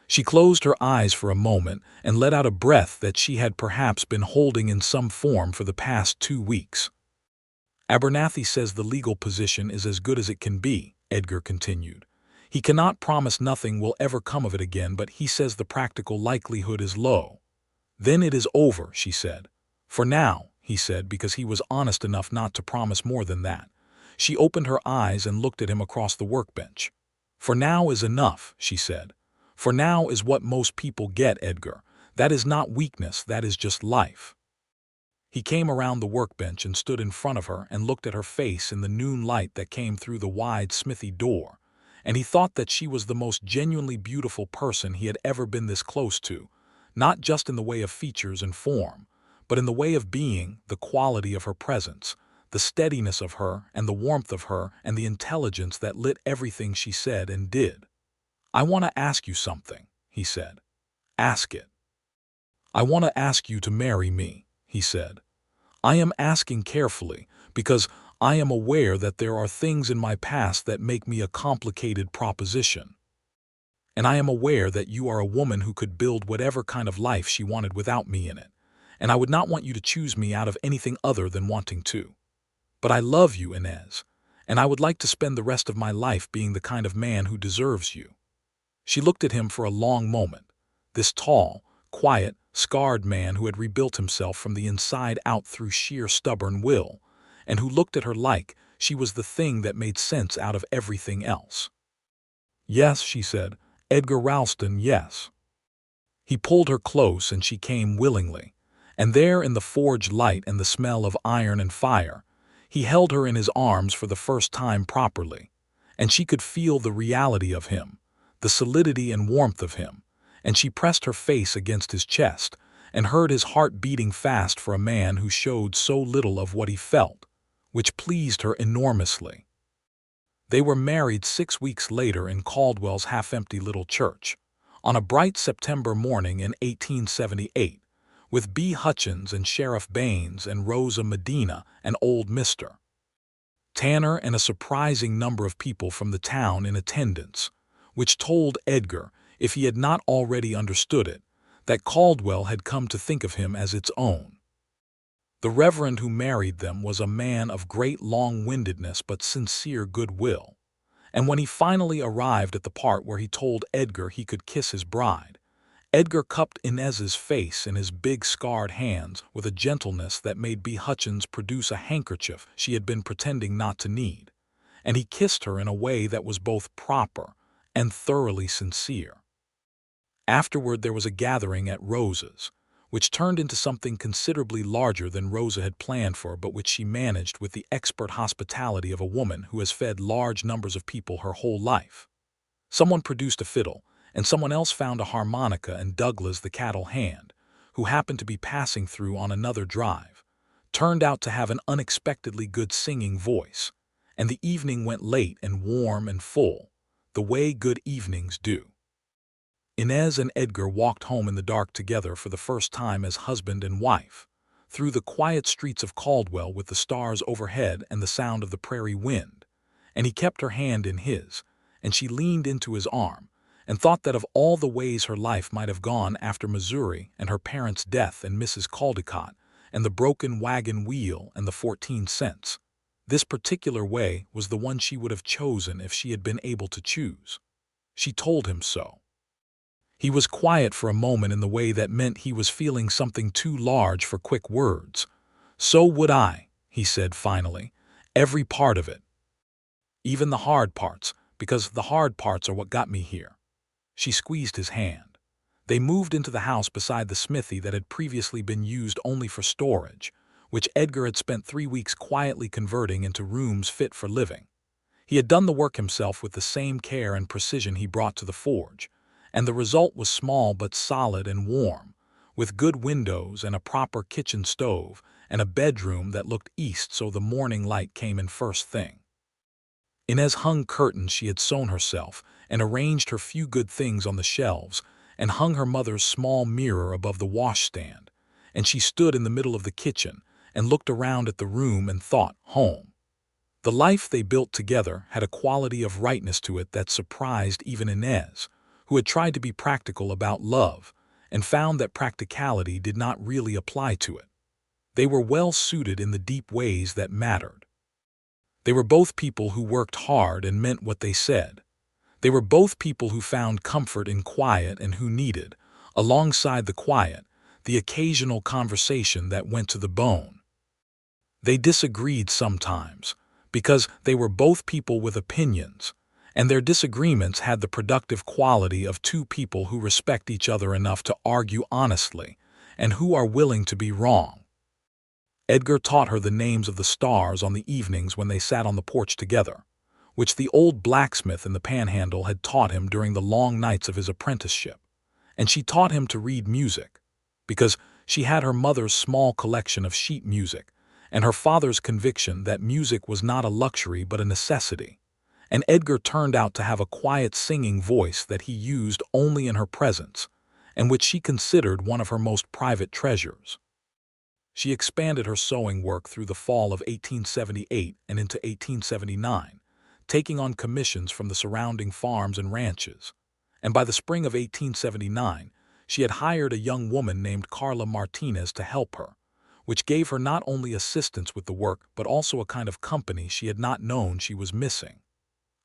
She closed her eyes for a moment and let out a breath that she had perhaps been holding in some form for the past 2 weeks. "Abernathy says the legal position is as good as it can be," Edgar continued. "He cannot promise nothing will ever come of it again, but he says the practical likelihood is low." "Then it is over," she said. "For now," he said, because he was honest enough not to promise more than that. She opened her eyes and looked at him across the workbench. "For now is enough," she said. "For now is what most people get, Edgar. That is not weakness, that is just life." He came around the workbench and stood in front of her and looked at her face in the noon light that came through the wide smithy door, and he thought that she was the most genuinely beautiful person he had ever been this close to, not just in the way of features and form, but in the way of being, the quality of her presence, the steadiness of her and the warmth of her and the intelligence that lit everything she said and did. "I want to ask you something," he said. "Ask it." "I want to ask you to marry me," he said. "I am asking carefully, because I am aware that there are things in my past that make me a complicated proposition. And I am aware that you are a woman who could build whatever kind of life she wanted without me in it, and I would not want you to choose me out of anything other than wanting to. But I love you, Inez, and I would like to spend the rest of my life being the kind of man who deserves you." She looked at him for a long moment, this tall, quiet, scarred man who had rebuilt himself from the inside out through sheer stubborn will, and who looked at her like she was the thing that made sense out of everything else. "Yes," she said, "Edgar Ralston, yes." He pulled her close and she came willingly, and there in the forge light and the smell of iron and fire, he held her in his arms for the first time properly, and she could feel the reality of him, the solidity and warmth of him, and she pressed her face against his chest and heard his heart beating fast for a man who showed so little of what he felt, which pleased her enormously. They were married 6 weeks later in Caldwell's half-empty little church, on a bright September morning in 1878, with B. Hutchins and Sheriff Baines and Rosa Medina and old Mr. Tanner and a surprising number of people from the town in attendance, which told Edgar, if he had not already understood it, that Caldwell had come to think of him as its own. The reverend who married them was a man of great long-windedness but sincere goodwill, and when he finally arrived at the part where he told Edgar he could kiss his bride, Edgar cupped Inez's face in his big scarred hands with a gentleness that made B. Hutchins produce a handkerchief she had been pretending not to need, and he kissed her in a way that was both proper and thoroughly sincere. Afterward there was a gathering at Rosa's, which turned into something considerably larger than Rosa had planned for, but which she managed with the expert hospitality of a woman who has fed large numbers of people her whole life. Someone produced a fiddle, and someone else found a harmonica, and Douglas, the cattle hand, who happened to be passing through on another drive, turned out to have an unexpectedly good singing voice, and the evening went late and warm and full, the way good evenings do. Inez and Edgar walked home in the dark together for the first time as husband and wife, through the quiet streets of Caldwell with the stars overhead and the sound of the prairie wind, and he kept her hand in his, and she leaned into his arm, and thought that of all the ways her life might have gone after Missouri and her parents' death and Mrs. Caldecott and the broken wagon wheel and the 14 cents, this particular way was the one she would have chosen if she had been able to choose. She told him so. He was quiet for a moment in the way that meant he was feeling something too large for quick words. "So would I," he said finally, "every part of it. Even the hard parts, because the hard parts are what got me here." She squeezed his hand. They moved into the house beside the smithy that had previously been used only for storage, which Edgar had spent 3 weeks quietly converting into rooms fit for living. He had done the work himself with the same care and precision he brought to the forge, and the result was small but solid and warm, with good windows and a proper kitchen stove and a bedroom that looked east so the morning light came in first thing. Inez hung curtains she had sewn herself and arranged her few good things on the shelves and hung her mother's small mirror above the washstand, and she stood in the middle of the kitchen and looked around at the room and thought home. The life they built together had a quality of rightness to it that surprised even Inez, who had tried to be practical about love and found that practicality did not really apply to it. They were well suited in the deep ways that mattered. They were both people who worked hard and meant what they said. They were both people who found comfort in quiet and who needed, alongside the quiet, the occasional conversation that went to the bone. They disagreed sometimes, because they were both people with opinions, and their disagreements had the productive quality of two people who respect each other enough to argue honestly and who are willing to be wrong. Edgar taught her the names of the stars on the evenings when they sat on the porch together, which the old blacksmith in the Panhandle had taught him during the long nights of his apprenticeship, and she taught him to read music, because she had her mother's small collection of sheet music and her father's conviction that music was not a luxury but a necessity, and Edgar turned out to have a quiet singing voice that he used only in her presence, and which she considered one of her most private treasures. She expanded her sewing work through the fall of 1878 and into 1879, taking on commissions from the surrounding farms and ranches, and by the spring of 1879, she had hired a young woman named Carla Martinez to help her, which gave her not only assistance with the work but also a kind of company she had not known she was missing.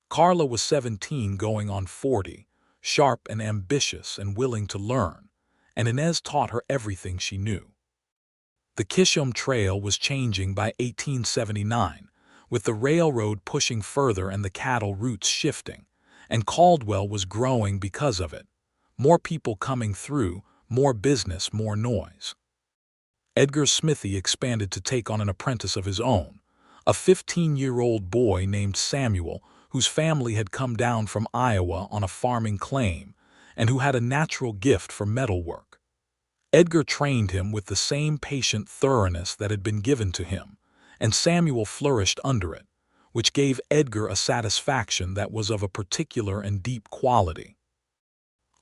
Carla was 17 going on 40, sharp and ambitious and willing to learn, and Inez taught her everything she knew. The Kishom Trail was changing by 1879, with the railroad pushing further and the cattle routes shifting, and Caldwell was growing because of it. More people coming through, more business, more noise. Edgar's smithy expanded to take on an apprentice of his own, a 15-year-old boy named Samuel, whose family had come down from Iowa on a farming claim, and who had a natural gift for metalwork. Edgar trained him with the same patient thoroughness that had been given to him, and Samuel flourished under it, which gave Edgar a satisfaction that was of a particular and deep quality.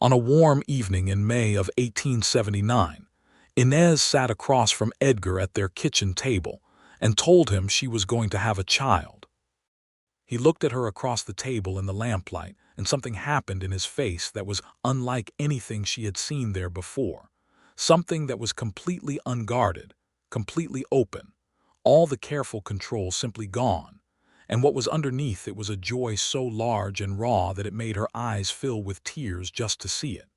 On a warm evening in May of 1879, Inez sat across from Edgar at their kitchen table and told him she was going to have a child. He looked at her across the table in the lamplight, and something happened in his face that was unlike anything she had seen there before. Something that was completely unguarded, completely open, all the careful control simply gone, and what was underneath it was a joy so large and raw that it made her eyes fill with tears just to see it.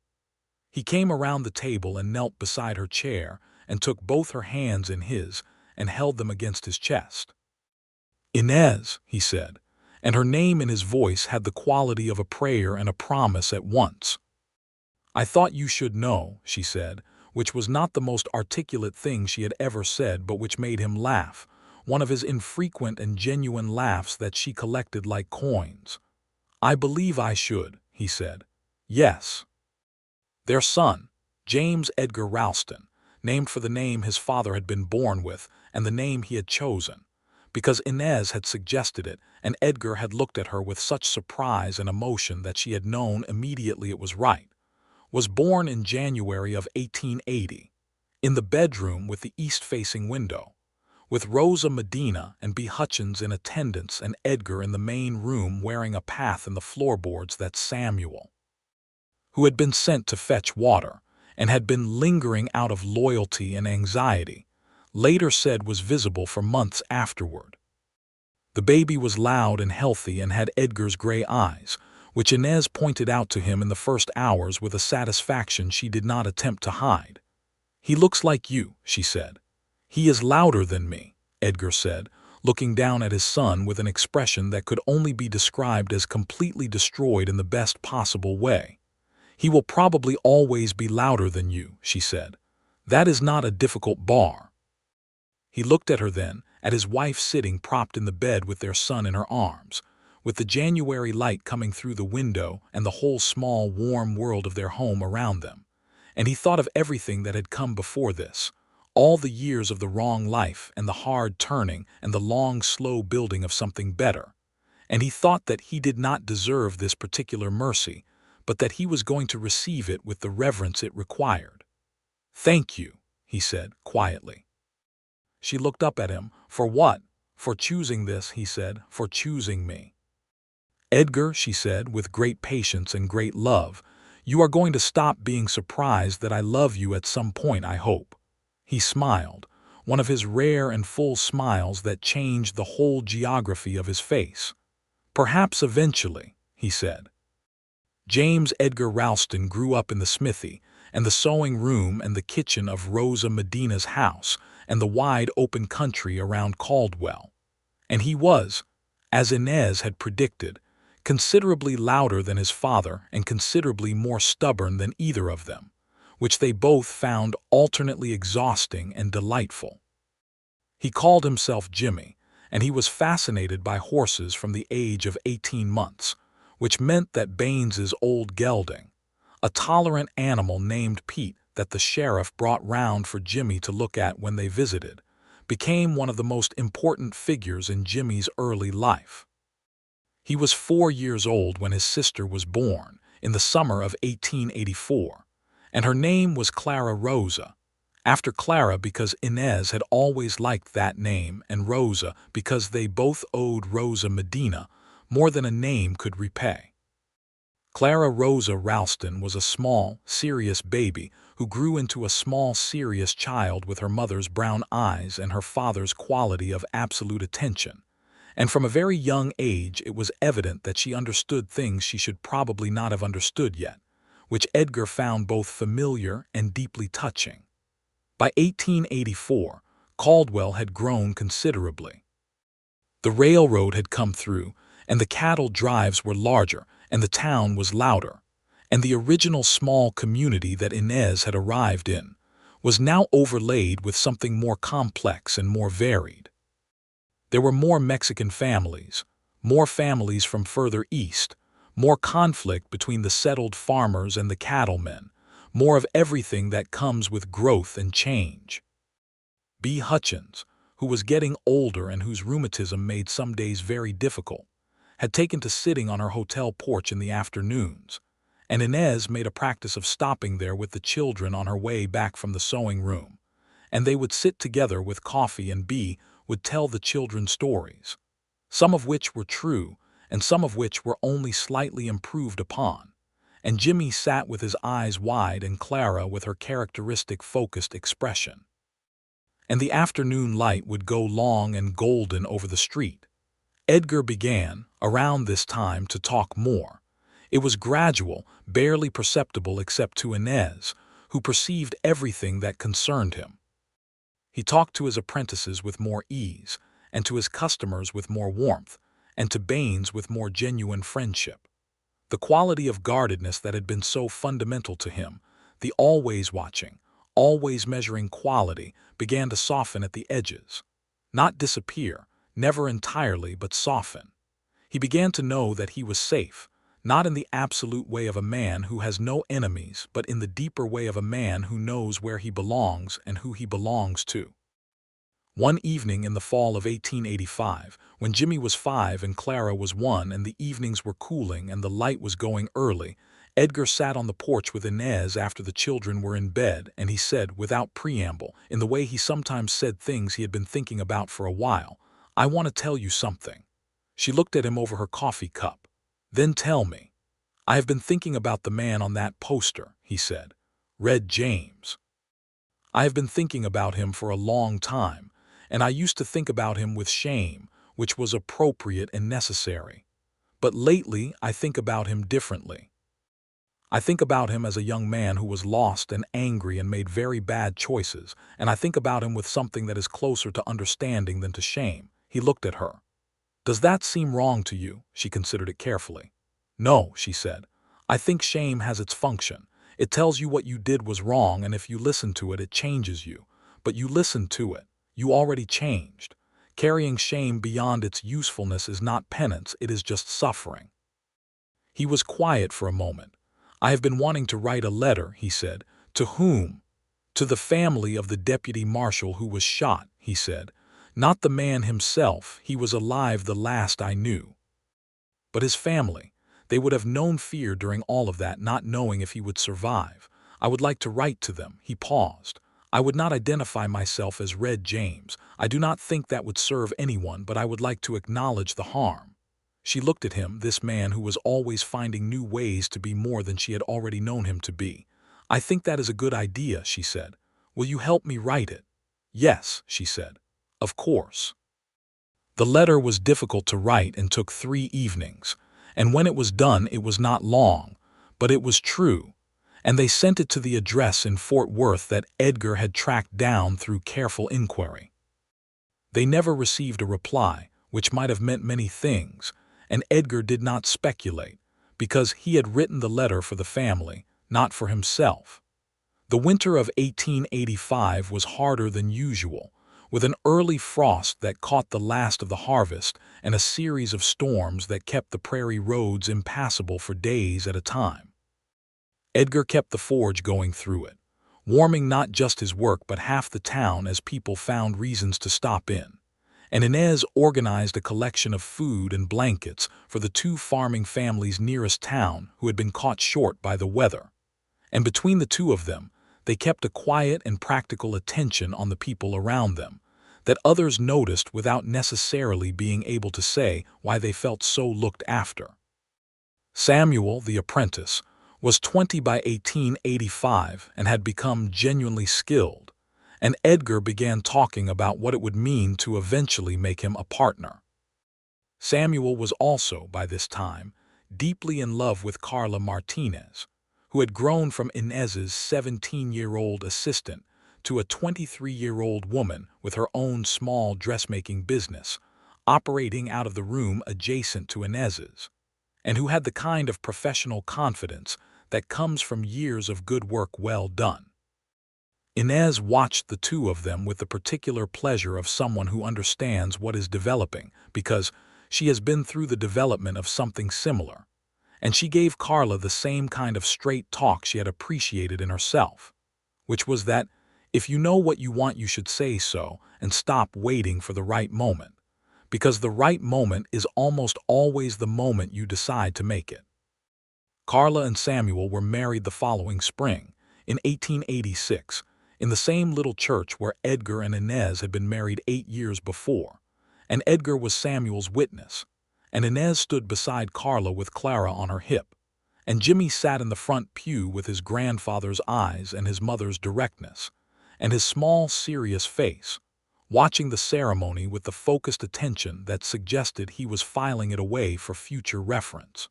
He came around the table and knelt beside her chair and took both her hands in his and held them against his chest. "Inez," he said, and her name in his voice had the quality of a prayer and a promise at once. "I thought you should know," she said, which was not the most articulate thing she had ever said, but which made him laugh, one of his infrequent and genuine laughs that she collected like coins. "I believe I should," he said. "Yes." Their son, James Edgar Ralston, named for the name his father had been born with and the name he had chosen, because Inez had suggested it and Edgar had looked at her with such surprise and emotion that she had known immediately it was right, was born in January of 1880, in the bedroom with the east-facing window, with Rosa Medina and B. Hutchins in attendance and Edgar in the main room wearing a path in the floorboards that Samuel, who had been sent to fetch water and had been lingering out of loyalty and anxiety, later said was visible for months afterward. The baby was loud and healthy and had Edgar's gray eyes, which Inez pointed out to him in the first hours with a satisfaction she did not attempt to hide. "He looks like you," she said. "He is louder than me," Edgar said, looking down at his son with an expression that could only be described as completely destroyed in the best possible way. "He will probably always be louder than you," she said. "That is not a difficult bar." He looked at her then, at his wife sitting propped in the bed with their son in her arms, with the January light coming through the window and the whole small, warm world of their home around them. And he thought of everything that had come before this, all the years of the wrong life and the hard turning and the long, slow building of something better. And he thought that he did not deserve this particular mercy, but that he was going to receive it with the reverence it required. "Thank you," he said quietly. She looked up at him. "For what?" "For choosing this," he said, "for choosing me." "Edgar," she said, with great patience and great love, "you are going to stop being surprised that I love you at some point, I hope." He smiled, one of his rare and full smiles that changed the whole geography of his face. "Perhaps eventually," he said. James Edgar Ralston grew up in the smithy and the sewing room and the kitchen of Rosa Medina's house and the wide open country around Caldwell. And he was, as Inez had predicted, considerably louder than his father and considerably more stubborn than either of them, which they both found alternately exhausting and delightful. He called himself Jimmy, and he was fascinated by horses from the age of 18 months, which meant that Baines's old gelding, a tolerant animal named Pete that the sheriff brought round for Jimmy to look at when they visited, became one of the most important figures in Jimmy's early life. He was 4 years old when his sister was born, in the summer of 1884, and her name was Clara Rosa, after Clara because Inez had always liked that name and Rosa because they both owed Rosa Medina more than a name could repay. Clara Rosa Ralston was a small, serious baby who grew into a small, serious child with her mother's brown eyes and her father's quality of absolute attention. And from a very young age it was evident that she understood things she should probably not have understood yet, which Edgar found both familiar and deeply touching. By 1884, Caldwell had grown considerably. The railroad had come through, and the cattle drives were larger, and the town was louder, and the original small community that Inez had arrived in was now overlaid with something more complex and more varied. There were more Mexican families, more families from further east, more conflict between the settled farmers and the cattlemen, more of everything that comes with growth and change. B. Hutchins, who was getting older and whose rheumatism made some days very difficult, had taken to sitting on her hotel porch in the afternoons, and Inez made a practice of stopping there with the children on her way back from the sewing room, and they would sit together with coffee and B would tell the children stories, some of which were true and some of which were only slightly improved upon, and Jimmy sat with his eyes wide and Clara with her characteristic focused expression. And the afternoon light would go long and golden over the street. Edgar began, around this time, to talk more. It was gradual, barely perceptible except to Inez, who perceived everything that concerned him. He talked to his apprentices with more ease, and to his customers with more warmth, and to Baines with more genuine friendship. The quality of guardedness that had been so fundamental to him, the always watching, always measuring quality, began to soften at the edges. Not disappear, never entirely, but soften. He began to know that he was safe, not in the absolute way of a man who has no enemies, but in the deeper way of a man who knows where he belongs and who he belongs to. One evening in the fall of 1885, when Jimmy was 5 and Clara was 1 and the evenings were cooling and the light was going early, Edgar sat on the porch with Inez after the children were in bed, and he said, without preamble, in the way he sometimes said things he had been thinking about for a while, "I want to tell you something." She looked at him over her coffee cup. "Then tell me." "I have been thinking about the man on that poster," he said. "Red James. I have been thinking about him for a long time, and I used to think about him with shame, which was appropriate and necessary. But lately I think about him differently. I think about him as a young man who was lost and angry and made very bad choices, and I think about him with something that is closer to understanding than to shame." He looked at her. "Does that seem wrong to you?" She considered it carefully. "No," she said. "I think shame has its function. It tells you what you did was wrong, and if you listen to it, it changes you. But you listened to it. You already changed. Carrying shame beyond its usefulness is not penance, it is just suffering." He was quiet for a moment. "I have been wanting to write a letter," he said. "To whom?" "To the family of the deputy marshal who was shot," he said. "Not the man himself, he was alive the last I knew. But his family, they would have known fear during all of that, not knowing if he would survive. I would like to write to them." He paused. "I would not identify myself as Red James. I do not think that would serve anyone, but I would like to acknowledge the harm." She looked at him, this man who was always finding new ways to be more than she had already known him to be. "I think that is a good idea," she said. "Will you help me write it?" "Yes," she said. "Of course." The letter was difficult to write and took 3 evenings, and when it was done it was not long, but it was true, and they sent it to the address in Fort Worth that Edgar had tracked down through careful inquiry. They never received a reply, which might have meant many things, and Edgar did not speculate, because he had written the letter for the family, not for himself. The winter of 1885 was harder than usual, with an early frost that caught the last of the harvest and a series of storms that kept the prairie roads impassable for days at a time. Edgar kept the forge going through it, warming not just his work but half the town as people found reasons to stop in. And Inez organized a collection of food and blankets for the 2 farming families nearest town who had been caught short by the weather. And between the 2 of them, they kept a quiet and practical attention on the people around them, that others noticed without necessarily being able to say why they felt so looked after. Samuel, the apprentice, was 20 by 1885 and had become genuinely skilled, and Edgar began talking about what it would mean to eventually make him a partner. Samuel was also, by this time, deeply in love with Carla Martinez, who had grown from Inez's 17-year-old assistant to a 23-year-old woman with her own small dressmaking business, operating out of the room adjacent to Inez's, and who had the kind of professional confidence that comes from years of good work well done. Inez watched the two of them with the particular pleasure of someone who understands what is developing because she has been through the development of something similar, and she gave Carla the same kind of straight talk she had appreciated in herself, which was that if you know what you want, you should say so and stop waiting for the right moment, because the right moment is almost always the moment you decide to make it. Carla and Samuel were married the following spring, in 1886, in the same little church where Edgar and Inez had been married 8 years before, and Edgar was Samuel's witness, and Inez stood beside Carla with Clara on her hip, and Jimmy sat in the front pew with his grandfather's eyes and his mother's directness, and his small, serious face, watching the ceremony with the focused attention that suggested he was filing it away for future reference.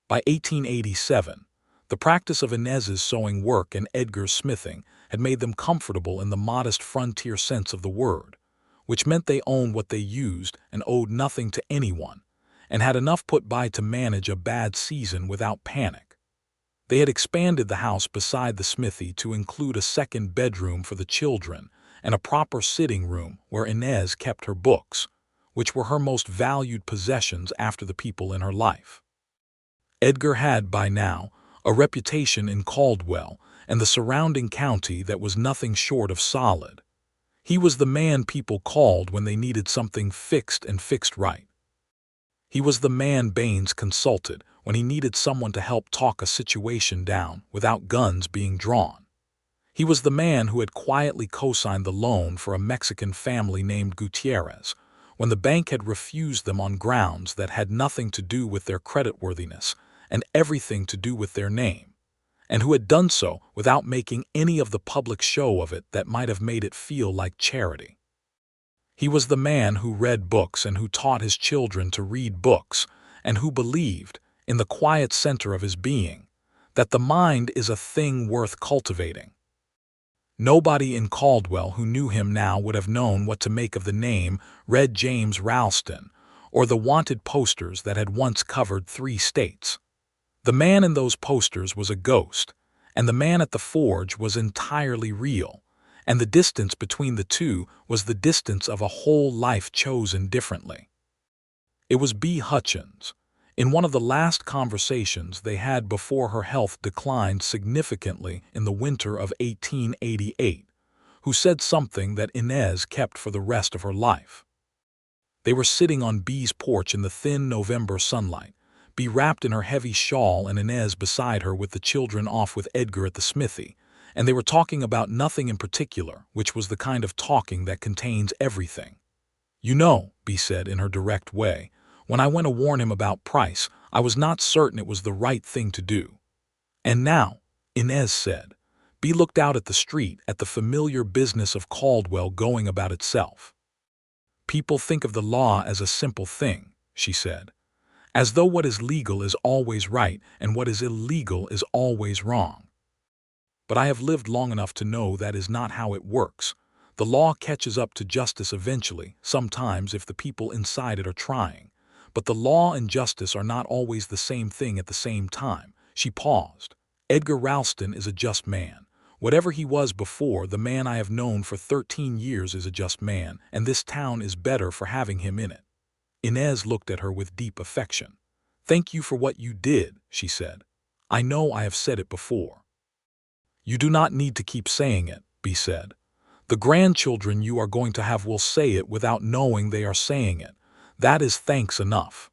By 1887, the practice of Inez's sewing work and Edgar's smithing had made them comfortable in the modest frontier sense of the word, which meant they owned what they used and owed nothing to anyone, and had enough put by to manage a bad season without panic. They had expanded the house beside the smithy to include a second bedroom for the children and a proper sitting room where Inez kept her books, which were her most valued possessions after the people in her life. Edgar had, by now, a reputation in Caldwell and the surrounding county that was nothing short of solid. He was the man people called when they needed something fixed and fixed right. He was the man Baines consulted when he needed someone to help talk a situation down without guns being drawn. He was the man who had quietly co-signed the loan for a Mexican family named Gutierrez when the bank had refused them on grounds that had nothing to do with their creditworthiness and everything to do with their name, and who had done so without making any of the public show of it that might have made it feel like charity. He was the man who read books and who taught his children to read books, and who believed, in the quiet center of his being, that the mind is a thing worth cultivating. Nobody in Caldwell who knew him now would have known what to make of the name Red James Ralston or the wanted posters that had once covered 3 states. The man in those posters was a ghost, and the man at the forge was entirely real, and the distance between the two was the distance of a whole life chosen differently. It was B. Hutchins, in one of the last conversations they had before her health declined significantly in the winter of 1888, who said something that Inez kept for the rest of her life. They were sitting on B's porch in the thin November sunlight, Bee wrapped in her heavy shawl and Inez beside her with the children off with Edgar at the smithy, and they were talking about nothing in particular, which was the kind of talking that contains everything. "You know," Bee said in her direct way, "when I went to warn him about Price, I was not certain it was the right thing to do." "And now," Inez said. Bee looked out at the street at the familiar business of Caldwell going about itself. "People think of the law as a simple thing," she said, "as though what is legal is always right and what is illegal is always wrong. But I have lived long enough to know that is not how it works. The law catches up to justice eventually, sometimes if the people inside it are trying. But the law and justice are not always the same thing at the same time." She paused. "Edgar Ralston is a just man. Whatever he was before, the man I have known for 13 years is a just man, and this town is better for having him in it." Inez looked at her with deep affection. "Thank you for what you did," she said. "I know I have said it before." "You do not need to keep saying it," Bee said. "The grandchildren you are going to have will say it without knowing they are saying it. That is thanks enough."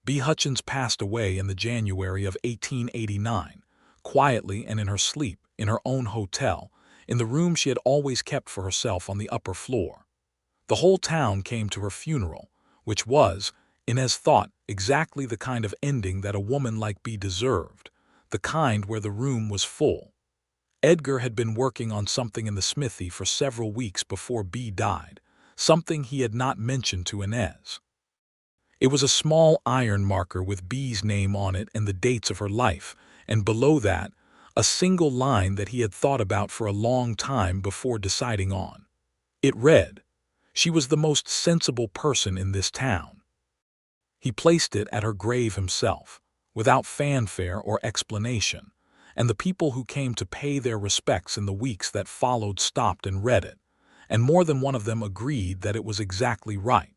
Bee Hutchins passed away in the January of 1889, quietly and in her sleep, in her own hotel, in the room she had always kept for herself on the upper floor. The whole town came to her funeral, which was, Inez thought, exactly the kind of ending that a woman like Bee deserved, the kind where the room was full. Edgar had been working on something in the smithy for several weeks before Bee died, something he had not mentioned to Inez. It was a small iron marker with Bee's name on it and the dates of her life, and below that, a single line that he had thought about for a long time before deciding on. It read, "She was the most sensible person in this town." He placed it at her grave himself, without fanfare or explanation, and the people who came to pay their respects in the weeks that followed stopped and read it, and more than one of them agreed that it was exactly right.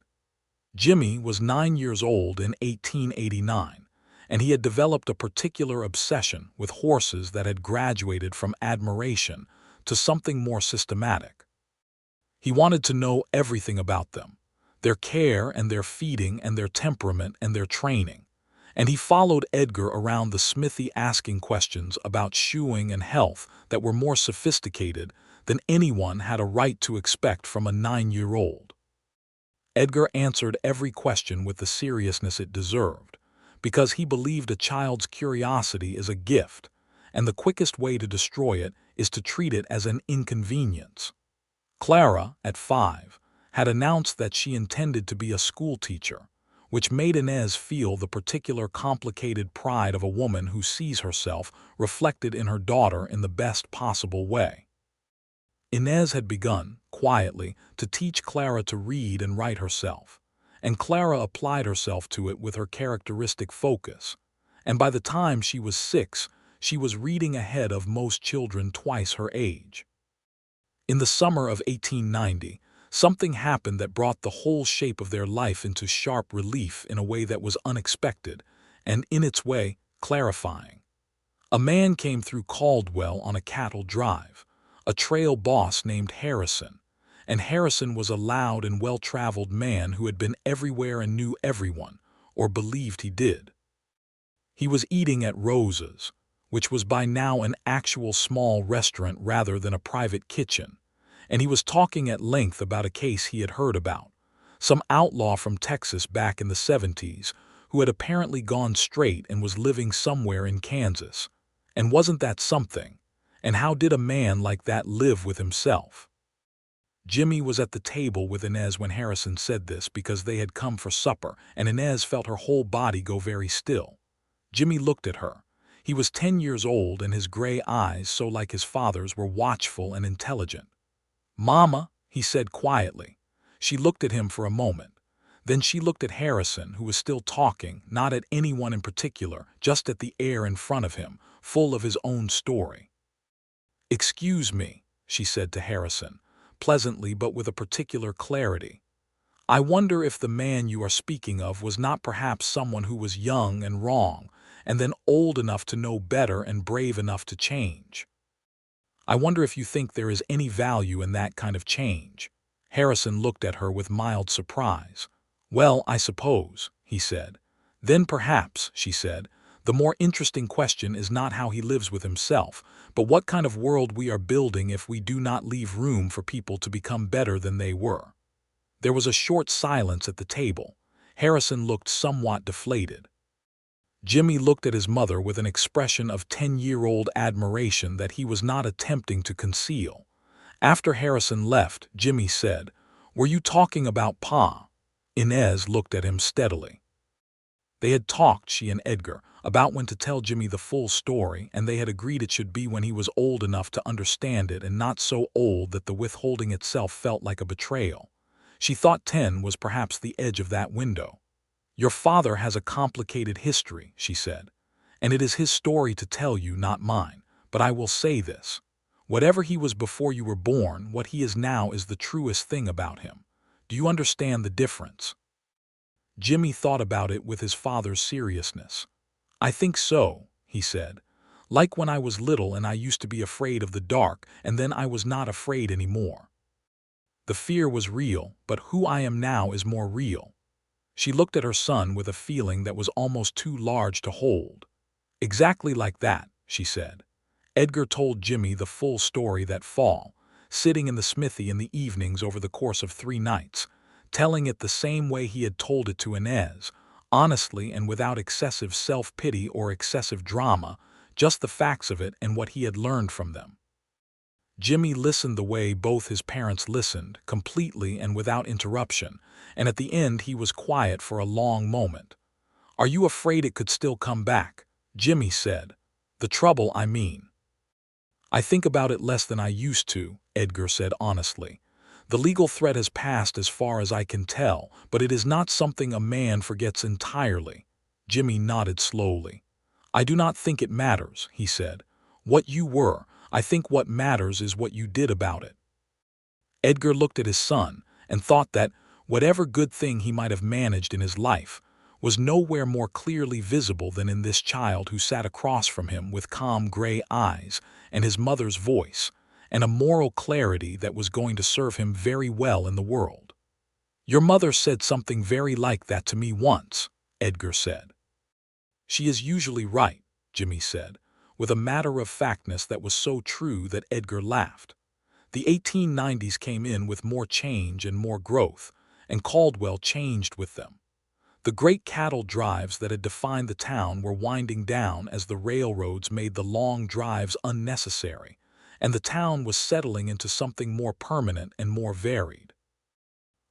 Jimmy was 9 years old in 1889, and he had developed a particular obsession with horses that had graduated from admiration to something more systematic. He wanted to know everything about them, their care and their feeding and their temperament and their training, and he followed Edgar around the smithy asking questions about shoeing and health that were more sophisticated than anyone had a right to expect from a 9-year-old. Edgar answered every question with the seriousness it deserved, because he believed a child's curiosity is a gift, and the quickest way to destroy it is to treat it as an inconvenience. Clara, at 5, had announced that she intended to be a schoolteacher, which made Inez feel the particular complicated pride of a woman who sees herself reflected in her daughter in the best possible way. Inez had begun, quietly, to teach Clara to read and write herself, and Clara applied herself to it with her characteristic focus, and by the time she was 6, she was reading ahead of most children twice her age. In the summer of 1890, something happened that brought the whole shape of their life into sharp relief in a way that was unexpected, and in its way, clarifying. A man came through Caldwell on a cattle drive, a trail boss named Harrison, and Harrison was a loud and well-traveled man who had been everywhere and knew everyone, or believed he did. He was eating at Rosa's, which was by now an actual small restaurant rather than a private kitchen, and he was talking at length about a case he had heard about, some outlaw from Texas back in the 70s who had apparently gone straight and was living somewhere in Kansas. And wasn't that something? And how did a man like that live with himself? Jimmy was at the table with Inez when Harrison said this because they had come for supper, and Inez felt her whole body go very still. Jimmy looked at her. He was 10 years old, and his gray eyes, so like his father's, were watchful and intelligent. "Mama," he said quietly. She looked at him for a moment. Then she looked at Harrison, who was still talking, not at anyone in particular, just at the air in front of him, full of his own story. "Excuse me," she said to Harrison, pleasantly but with a particular clarity. "I wonder if the man you are speaking of was not perhaps someone who was young and wrong, and then old enough to know better and brave enough to change. I wonder if you think there is any value in that kind of change." Harrison looked at her with mild surprise. "Well, I suppose," he said. "Then perhaps," she said, "the more interesting question is not how he lives with himself, but what kind of world we are building if we do not leave room for people to become better than they were." There was a short silence at the table. Harrison looked somewhat deflated. Jimmy looked at his mother with an expression of 10-year-old admiration that he was not attempting to conceal. After Harrison left, Jimmy said, "Were you talking about Pa?" Inez looked at him steadily. They had talked, she and Edgar, about when to tell Jimmy the full story, and they had agreed it should be when he was old enough to understand it and not so old that the withholding itself felt like a betrayal. She thought 10 was perhaps the edge of that window. "Your father has a complicated history," she said, "and it is his story to tell you, not mine. But I will say this. Whatever he was before you were born, what he is now is the truest thing about him. Do you understand the difference?" Jimmy thought about it with his father's seriousness. "I think so," he said. "Like when I was little and I used to be afraid of the dark, and then I was not afraid anymore. The fear was real, but who I am now is more real." She looked at her son with a feeling that was almost too large to hold. "Exactly like that," she said. Edgar told Jimmy the full story that fall, sitting in the smithy in the evenings over the course of 3 nights, telling it the same way he had told it to Inez, honestly and without excessive self-pity or excessive drama, just the facts of it and what he had learned from them. Jimmy listened the way both his parents listened, completely and without interruption, and at the end he was quiet for a long moment. "Are you afraid it could still come back?" Jimmy said. The trouble, I mean. I think about it less than I used to, Edgar said honestly. The legal threat has passed as far as I can tell, but it is not something a man forgets entirely. Jimmy nodded slowly. I do not think it matters, he said. What you were, I think what matters is what you did about it. Edgar looked at his son and thought that, whatever good thing he might have managed in his life, was nowhere more clearly visible than in this child who sat across from him with calm gray eyes and his mother's voice, and a moral clarity that was going to serve him very well in the world. Your mother said something very like that to me once, Edgar said. She is usually right, Jimmy said, with a matter-of-factness that was so true that Edgar laughed. The 1890s came in with more change and more growth, and Caldwell changed with them. The great cattle drives that had defined the town were winding down as the railroads made the long drives unnecessary, and the town was settling into something more permanent and more varied.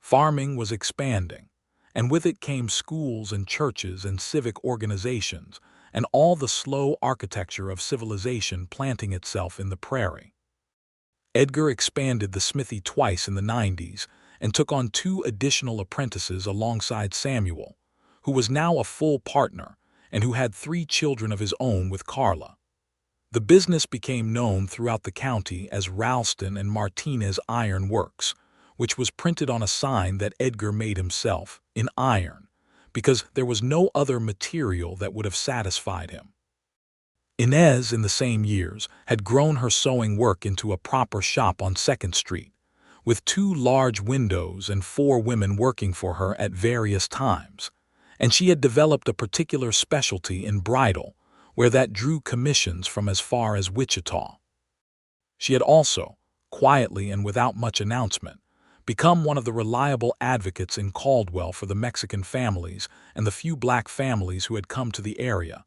Farming was expanding, and with it came schools and churches and civic organizations, and all the slow architecture of civilization planting itself in the prairie. Edgar expanded the smithy twice in the 90s and took on 2 additional apprentices alongside Samuel, who was now a full partner and who had 3 children of his own with Carla. The business became known throughout the county as Ralston and Martinez Iron Works, which was printed on a sign that Edgar made himself, in iron, because there was no other material that would have satisfied him. Inez, in the same years, had grown her sewing work into a proper shop on 2nd Street, with 2 large windows and 4 women working for her at various times, and she had developed a particular specialty in bridal, where that drew commissions from as far as Wichita. She had also, quietly and without much announcement, become one of the reliable advocates in Caldwell for the Mexican families and the few black families who had come to the area,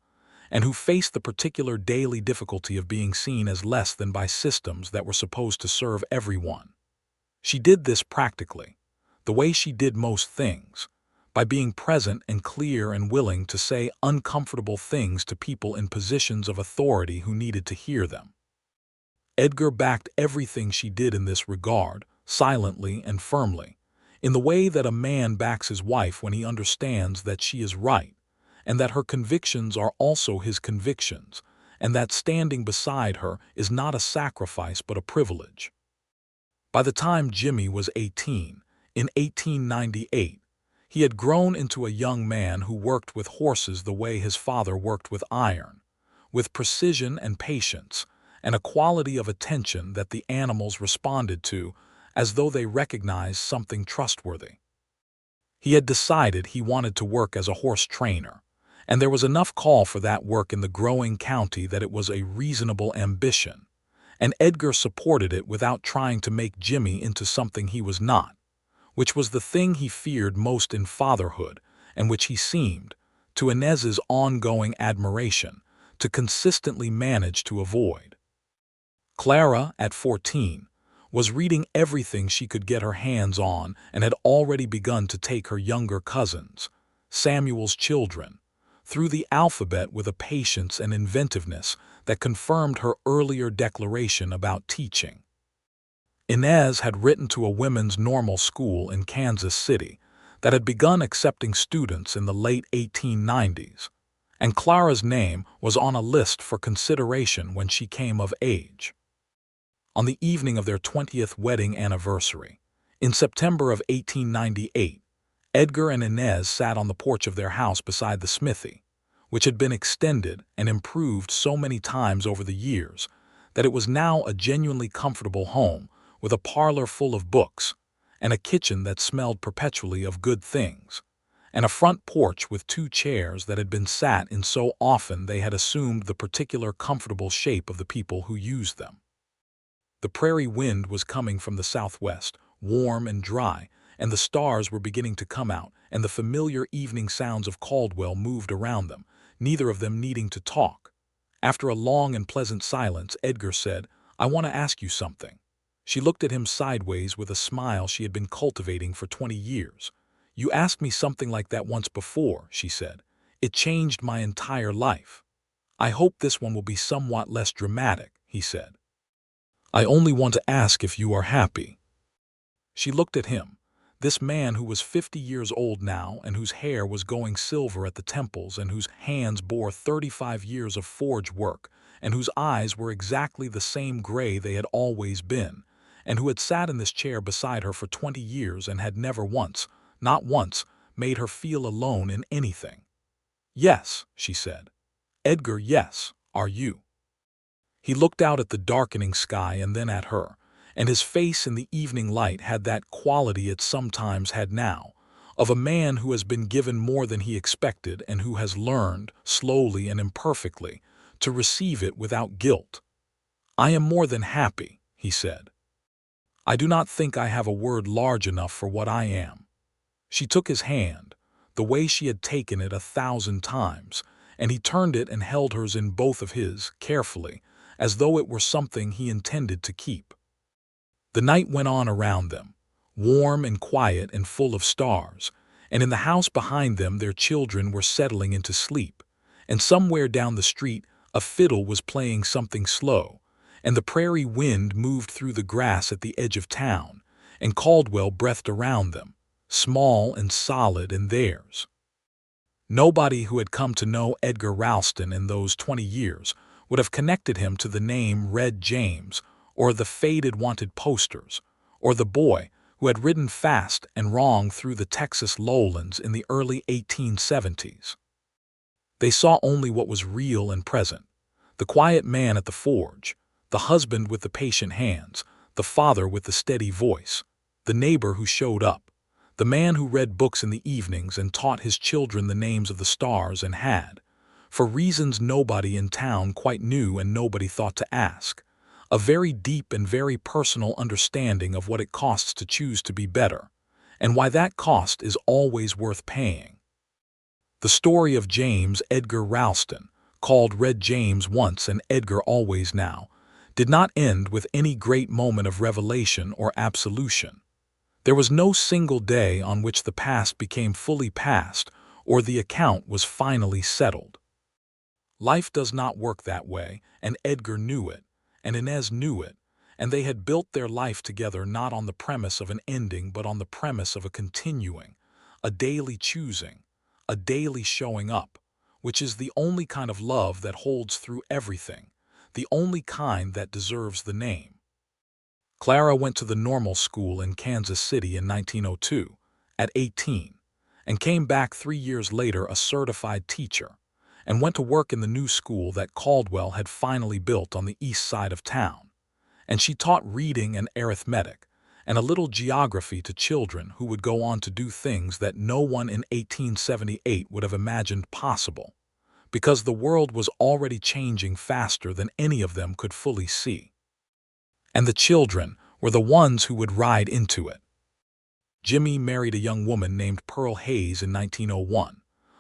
and who faced the particular daily difficulty of being seen as less than by systems that were supposed to serve everyone. She did this practically, the way she did most things, by being present and clear and willing to say uncomfortable things to people in positions of authority who needed to hear them. Edgar backed everything she did in this regard, silently and firmly, in the way that a man backs his wife when he understands that she is right, and that her convictions are also his convictions, and that standing beside her is not a sacrifice but a privilege. By the time Jimmy was 18, in 1898, he had grown into a young man who worked with horses the way his father worked with iron, with precision and patience, and a quality of attention that the animals responded to as though they recognized something trustworthy. He had decided he wanted to work as a horse trainer, and there was enough call for that work in the growing county that it was a reasonable ambition, and Edgar supported it without trying to make Jimmy into something he was not, which was the thing he feared most in fatherhood and which he seemed, to Inez's ongoing admiration, to consistently manage to avoid. Clara, at 14, was reading everything she could get her hands on and had already begun to take her younger cousins, Samuel's children, through the alphabet with a patience and inventiveness that confirmed her earlier declaration about teaching. Inez had written to a women's normal school in Kansas City that had begun accepting students in the late 1890s, and Clara's name was on a list for consideration when she came of age. On the evening of their 20th wedding anniversary, in September of 1898, Edgar and Inez sat on the porch of their house beside the smithy, which had been extended and improved so many times over the years that it was now a genuinely comfortable home with a parlor full of books, and a kitchen that smelled perpetually of good things, and a front porch with 2 chairs that had been sat in so often they had assumed the particular comfortable shape of the people who used them. The prairie wind was coming from the southwest, warm and dry, and the stars were beginning to come out, and the familiar evening sounds of Caldwell moved around them, neither of them needing to talk. After a long and pleasant silence, Edgar said, "I want to ask you something." She looked at him sideways with a smile she had been cultivating for 20 years. "You asked me something like that once before," she said. "It changed my entire life." "I hope this one will be somewhat less dramatic," he said. "I only want to ask if you are happy." She looked at him, this man who was 50 years old now and whose hair was going silver at the temples and whose hands bore 35 years of forge work and whose eyes were exactly the same gray they had always been, and who had sat in this chair beside her for 20 years and had never once, not once, made her feel alone in anything. "Yes," she said. "Edgar, yes, are you?" He looked out at the darkening sky and then at her, and his face in the evening light had that quality it sometimes had now, of a man who has been given more than he expected and who has learned, slowly and imperfectly, to receive it without guilt. "I am more than happy," he said. "I do not think I have a word large enough for what I am." She took his hand, the way she had taken it 1,000 times, and he turned it and held hers in both of his, carefully, as though it were something he intended to keep. The night went on around them, warm and quiet and full of stars, and in the house behind them their children were settling into sleep, and somewhere down the street a fiddle was playing something slow, and the prairie wind moved through the grass at the edge of town, and Caldwell breathed around them, small and solid in theirs. Nobody who had come to know Edgar Ralston in those 20 years would have connected him to the name Red James, or the faded wanted posters, or the boy who had ridden fast and wrong through the Texas lowlands in the early 1870s. They saw only what was real and present: the quiet man at the forge, the husband with the patient hands, the father with the steady voice, the neighbor who showed up, the man who read books in the evenings and taught his children the names of the stars and had, for reasons nobody in town quite knew and nobody thought to ask, a very deep and very personal understanding of what it costs to choose to be better, and why that cost is always worth paying. The story of James Edgar Ralston, called Red James once and Edgar always now, did not end with any great moment of revelation or absolution. There was no single day on which the past became fully past or the account was finally settled. Life does not work that way, and Edgar knew it, and Inez knew it, and they had built their life together not on the premise of an ending but on the premise of a continuing, a daily choosing, a daily showing up, which is the only kind of love that holds through everything, the only kind that deserves the name. Clara went to the normal school in Kansas City in 1902, at 18, and came back 3 years later a certified teacher, and went to work in the new school that Caldwell had finally built on the east side of town. And she taught reading and arithmetic, and a little geography to children who would go on to do things that no one in 1878 would have imagined possible, because the world was already changing faster than any of them could fully see. And the children were the ones who would ride into it. Jimmy married a young woman named Pearl Hayes in 1901,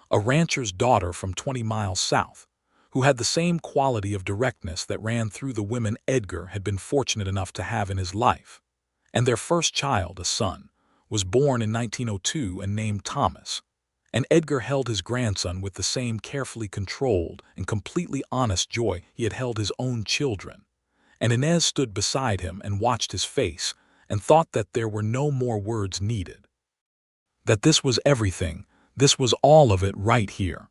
a rancher's daughter from 20 miles south, who had the same quality of directness that ran through the women Edgar had been fortunate enough to have in his life. And their first child, a son, was born in 1902 and named Thomas. And Edgar held his grandson with the same carefully controlled and completely honest joy he had held his own children. And Inez stood beside him and watched his face and thought that there were no more words needed. That this was everything, this was all of it right here.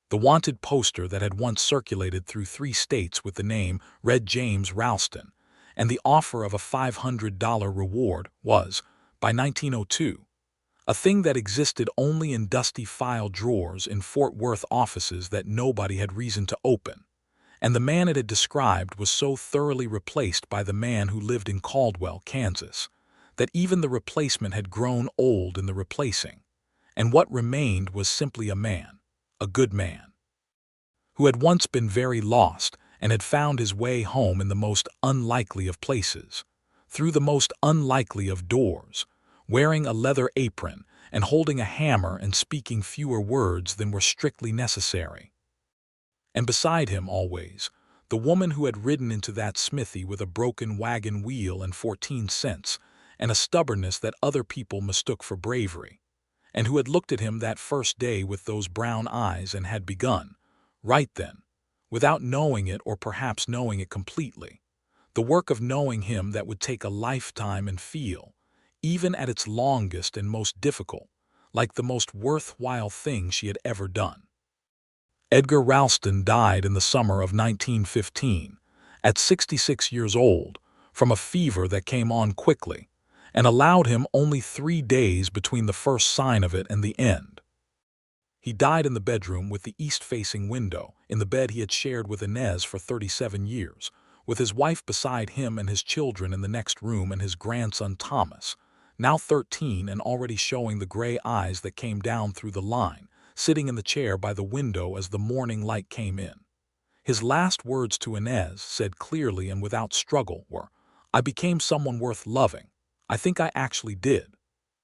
The wanted poster that had once circulated through 3 states with the name Red James Ralston and the offer of a $500 reward was, by 1902, a thing that existed only in dusty file drawers in Fort Worth offices that nobody had reason to open. And the man it had described was so thoroughly replaced by the man who lived in Caldwell, Kansas, that even the replacement had grown old in the replacing, and what remained was simply a man, a good man, who had once been very lost and had found his way home in the most unlikely of places, through the most unlikely of doors, wearing a leather apron and holding a hammer and speaking fewer words than were strictly necessary. And beside him always, the woman who had ridden into that smithy with a broken wagon wheel and 14 cents and a stubbornness that other people mistook for bravery, and who had looked at him that first day with those brown eyes and had begun, right then, without knowing it or perhaps knowing it completely. The work of knowing him that would take a lifetime and feel, even at its longest and most difficult, like the most worthwhile thing she had ever done. Edgar Ralston died in the summer of 1915, at 66 years old, from a fever that came on quickly and allowed him only 3 days between the first sign of it and the end. He died in the bedroom with the east-facing window, in the bed he had shared with Inez for 37 years, with his wife beside him and his children in the next room and his grandson Thomas, now 13 and already showing the gray eyes that came down through the line, sitting in the chair by the window as the morning light came in. His last words to Inez, said clearly and without struggle, were, "I became someone worth loving. I think I actually did."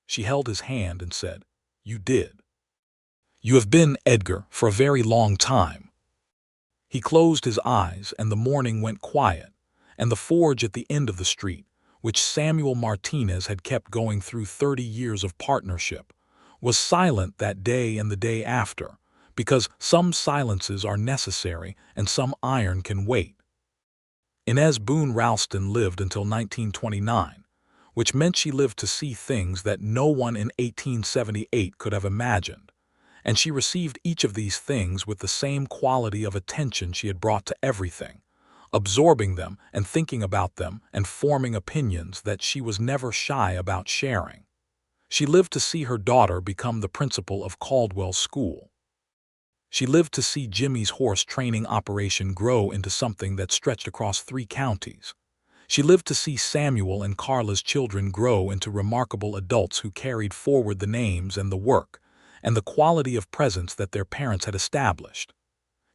She held his hand and said, "You did. You have been, Edgar, for a very long time." He closed his eyes and the morning went quiet, and the forge at the end of the street, which Samuel Martinez had kept going through 30 years of partnership, was silent that day and the day after, because some silences are necessary and some iron can wait. Inez Boone Ralston lived until 1929, which meant she lived to see things that no one in 1878 could have imagined, and she received each of these things with the same quality of attention she had brought to everything, absorbing them and thinking about them and forming opinions that she was never shy about sharing. She lived to see her daughter become the principal of Caldwell School. She lived to see Jimmy's horse training operation grow into something that stretched across 3 counties. She lived to see Samuel and Carla's children grow into remarkable adults who carried forward the names and the work and the quality of presence that their parents had established.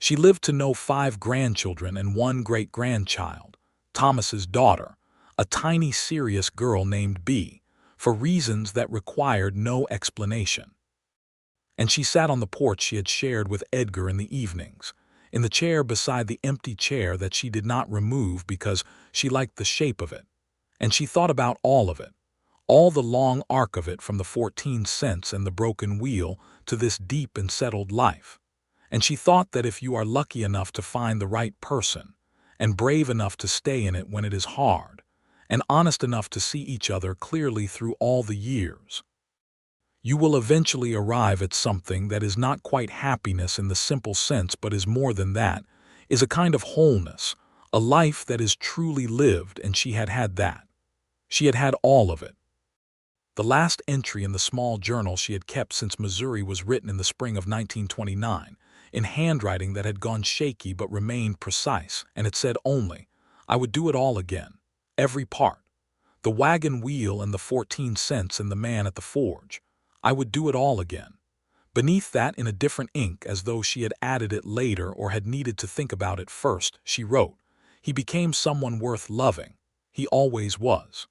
She lived to know 5 grandchildren and 1 great-grandchild, Thomas's daughter, a tiny serious girl named Bee, for reasons that required no explanation. And she sat on the porch she had shared with Edgar in the evenings, in the chair beside the empty chair that she did not remove because she liked the shape of it, and she thought about all of it, all the long arc of it from the 14 cents and the broken wheel to this deep and settled life. And she thought that if you are lucky enough to find the right person, and brave enough to stay in it when it is hard, and honest enough to see each other clearly through all the years, you will eventually arrive at something that is not quite happiness in the simple sense but is more than that, is a kind of wholeness, a life that is truly lived, and she had had that. She had had all of it. The last entry in the small journal she had kept since Missouri was written in the spring of 1929, in handwriting that had gone shaky but remained precise, and it said only, "I would do it all again, every part. The wagon wheel and the 14 cents and the man at the forge. I would do it all again." Beneath that, in a different ink, as though she had added it later or had needed to think about it first, she wrote, "He became someone worth loving. He always was."